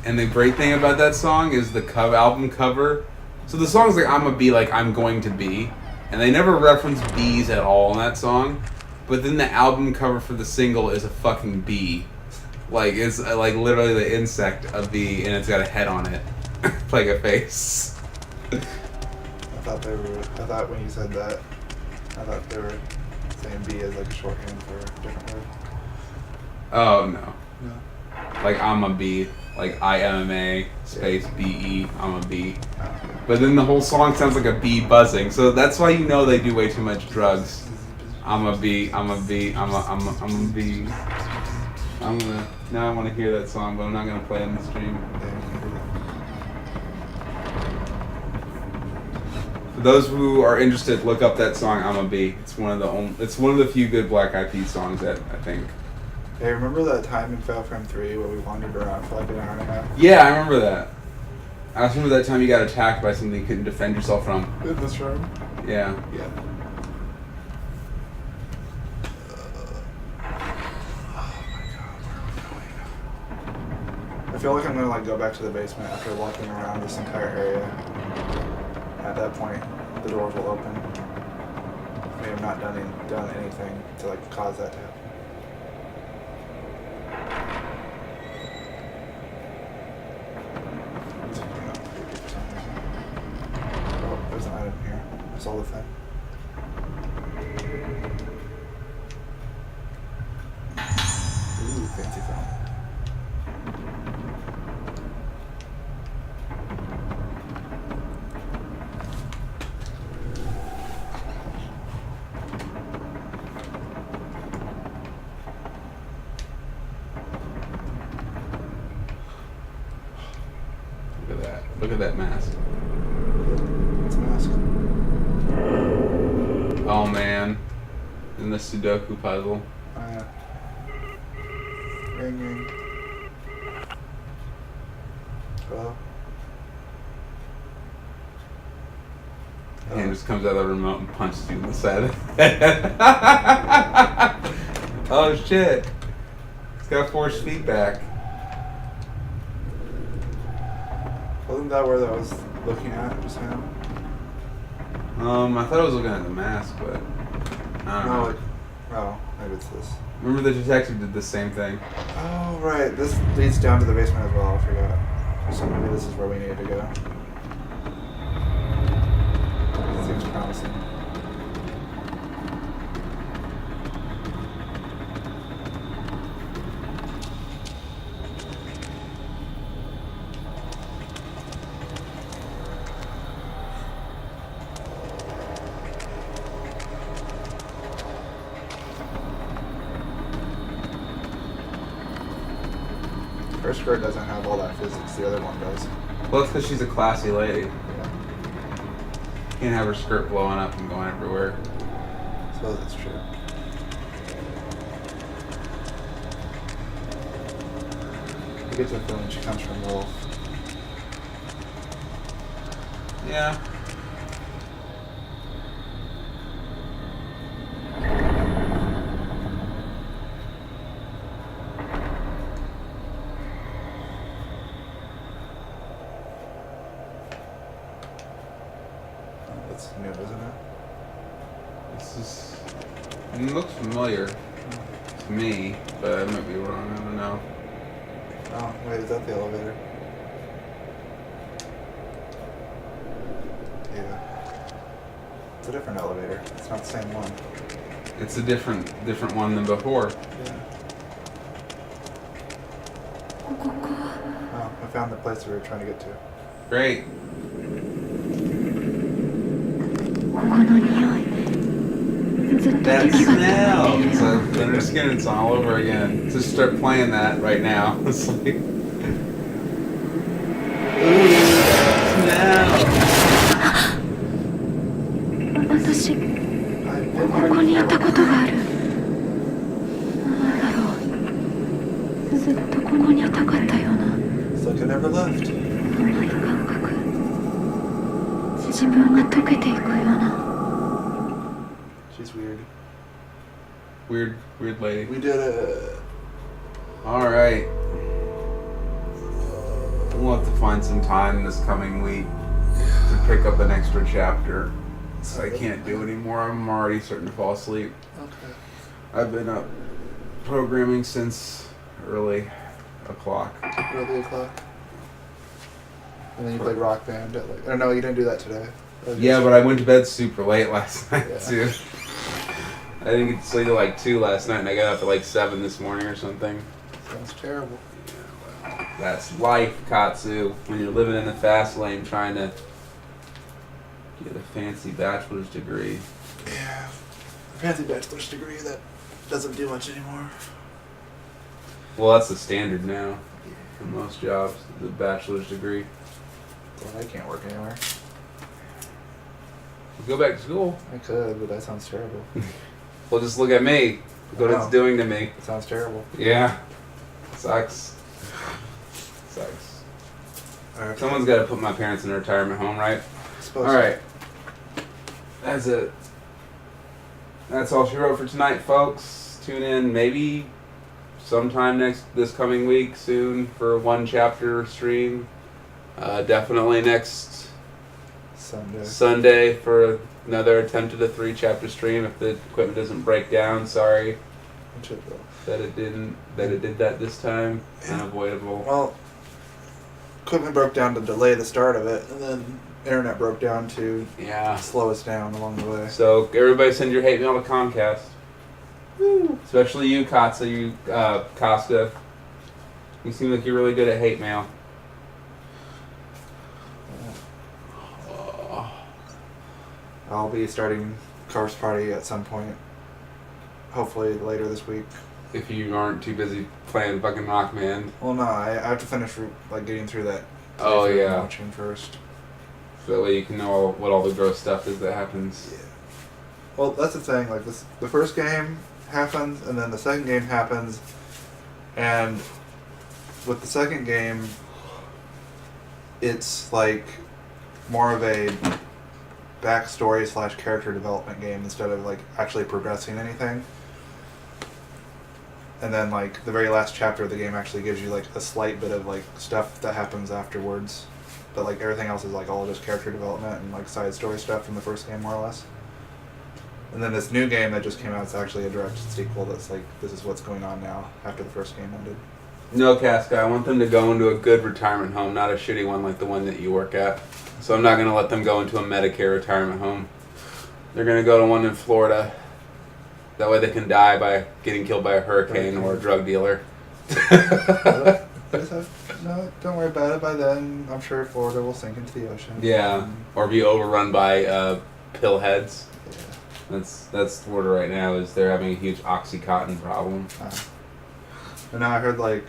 C: And the great thing about that song is the album cover. So the song's like, "I'ma be," like I'm going to be, and they never reference bees at all in that song. But then the album cover for the single is a fucking bee. Like, it's like literally the insect of bee, and it's got a head on it. Like a face.
A: I thought when you said that, I thought they were saying B as like a shorthand for a different word.
C: Oh, no.
A: No.
C: Like, I'm a bee. Like, IMMA, space, BE, I'm a bee.
A: Oh.
C: But then the whole song sounds like a bee buzzing, so that's why you know they do way too much drugs. I'm a bee, I'm a bee, I'm a bee. Now I want to hear that song, but I'm not gonna play it in the stream. For those who are interested, look up that song "I'm a Bee." It's one of the few good Black Eyed Peas songs that I think.
A: Hey, remember that time in Fail Frame 3 where we wandered around for like an hour and a half?
C: Yeah, I remember that. I also remember that time you got attacked by something you couldn't defend yourself from.
A: In this room?
C: Yeah.
A: Yeah. feel like I'm gonna like go back to the basement after walking around this entire area. At that point, the doors will open. I may have not done anything to like cause that to happen. Oh, there's an item here. I saw the thing. Ooh, fancy phone.
C: Look at that. Look at that mask.
A: It's a mask.
C: Oh man. In the Sudoku puzzle.
A: Oh yeah. Ring ring. Hello?
C: Hand just comes out of the remote and punches you in the side of the head. Oh shit. It's got force feedback.
A: Wasn't that where I was looking at just now?
C: I thought I was looking at the mask, but I don't
A: No,
C: know.
A: like, oh, maybe it's this.
C: Remember the detective did the same thing?
A: Oh, right. This leads down to the basement as well. I forgot. So maybe this is where we needed to go. It seems promising. Her skirt doesn't have all that physics, the other one does.
C: Well, it's because she's a classy lady.
A: Yeah,
C: Can't have her skirt blowing up and going everywhere.
A: I suppose that's true. You get the feeling she comes from Wolf.
C: Yeah.
A: That's new, isn't it?
C: This is. It looks familiar to me, but I might be wrong. I don't know.
A: Oh, wait, is that the elevator? Yeah. It's a different elevator. It's not the same one.
C: It's a different one than before.
A: Yeah.
D: ここは
A: Oh, I found the place we were trying to get to.
C: Great.
D: ここの匂いずっと気
C: That
D: にかかって
C: smell.
D: る
C: It's like Leonard Skinner. It's all over again. Just start playing that right now. It's like. Ooh, smell.
D: 私
A: I've
D: こ
A: been
D: こにい
A: here
D: たこ
A: before.
D: とがあるなんだろうずっとここにいたかったような
A: It's like I never left.
D: 甘い感覚自分が溶けていくような
A: She's weird.
C: Weird lady.
A: We did it.
C: All right. We'll have to find some time this coming week to pick up an extra chapter. So I can't do anymore. I'm already starting to fall asleep.
A: Okay.
C: I've been up programming since early o'clock.
A: Early o'clock. And then you played Rock Band at like. Oh no, you didn't do that today.
C: Yeah, but I went to bed super late last night
A: Yeah.
C: too. I didn't get to sleep till like 2 last night, and I got up at like 7 this morning or something.
A: Sounds terrible.
C: That's life, Katsu. When you're living in the fast lane trying to get a fancy bachelor's degree.
A: Yeah. Fancy bachelor's degree that doesn't do much anymore.
C: Well, that's the standard now for most jobs, the bachelor's degree.
A: Well, I can't work anywhere.
C: Go back to school.
A: I could, but that sounds terrible.
C: Well, just look at me. Look what it's
A: Wow.
C: doing to me.
A: It sounds terrible.
C: Yeah. Sucks. Sucks.
A: Alright.
C: Someone's got to put my parents in a retirement home, right?
A: Suppose
C: All right. That's it. That's all she wrote for tonight, folks. Tune in maybe sometime this coming week soon for one chapter stream. Definitely next Sunday for another attempt at a 3 chapter stream. If the equipment doesn't break down, sorry that it did that this time. Unavoidable.
A: Well, equipment broke down to delay the start of it, and then internet broke down to slow us down along the way.
C: So everybody send your hate mail to Comcast. Woo. Especially you, Casca. You seem like you're really good at hate mail.
A: I'll be starting Corpse Party at some point. Hopefully later this week.
C: If you aren't too busy playing fucking Rockman.
A: Well, no, I have to finish getting through that.
C: Oh yeah.
A: Watching first.
C: So that way you can know what all the gross stuff is that happens.
A: Yeah. Well, that's the thing. Like the first game happens, and then the second game happens, and with the second game, it's like more of a backstory / character development game instead of like actually progressing anything. And then like the very last chapter of the game actually gives you like a slight bit of like stuff that happens afterwards, but like everything else is like all just character development and like side story stuff from the first game more or less. And then this new game that just came out is actually a direct sequel that's like, this is what's going on now after the first game ended.
C: No, Casca, I want them to go into a good retirement home, not a shitty one like the one that you work at. So I'm not going to let them go into a Medicare retirement home. They're going to go to one in Florida. That way they can die by getting killed by a hurricane or a drug dealer.
A: No, don't worry about it. By then, I'm sure Florida will sink into the ocean.
C: Yeah, or be overrun by pillheads.
A: Yeah.
C: That's Florida right now. Is they're having a huge OxyContin problem.
A: And now I heard like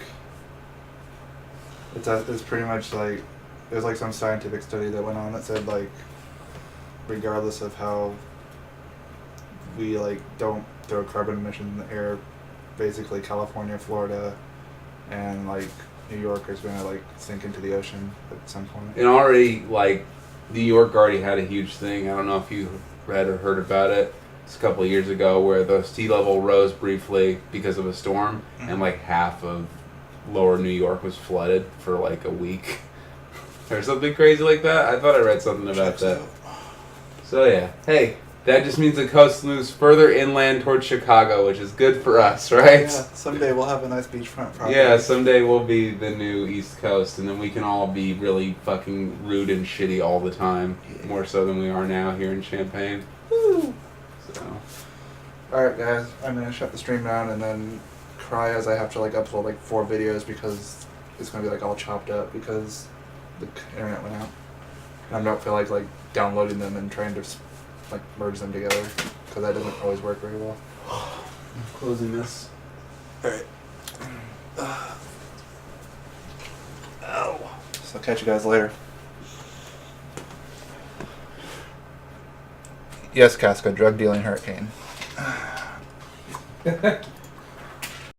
A: it's pretty much like there's like some scientific study that went on that said like regardless of how we like don't throw carbon emissions in the air, basically California, Florida, and like New York is gonna like sink into the ocean at some point.
C: And already, like, New York already had a huge thing. I don't know if you read or heard about it. It's a couple of years ago where the sea level rose briefly because of a storm, and like half of lower New York was flooded for like a week. Or something crazy like that. I thought I read something about that. So yeah. Hey, that just means the coast moves further inland towards Chicago, which is good for us, right?
A: Yeah, someday we'll have a nice beachfront property.
C: Yeah, someday we'll be the new East Coast, and then we can all be really fucking rude and shitty all the time. Yeah. More so than we are now here in Champaign. Woo! So.
A: Alright guys, I'm gonna shut the stream down and then cry as I have to like upload like 4 videos because it's gonna be like all chopped up because the internet went out. And I don't feel like downloading them and trying to like merge them together because that doesn't always work very well.
C: I'm closing this.
A: Alright. Ow. So I'll catch you guys later. Yes, Casca, drug dealing hurricane.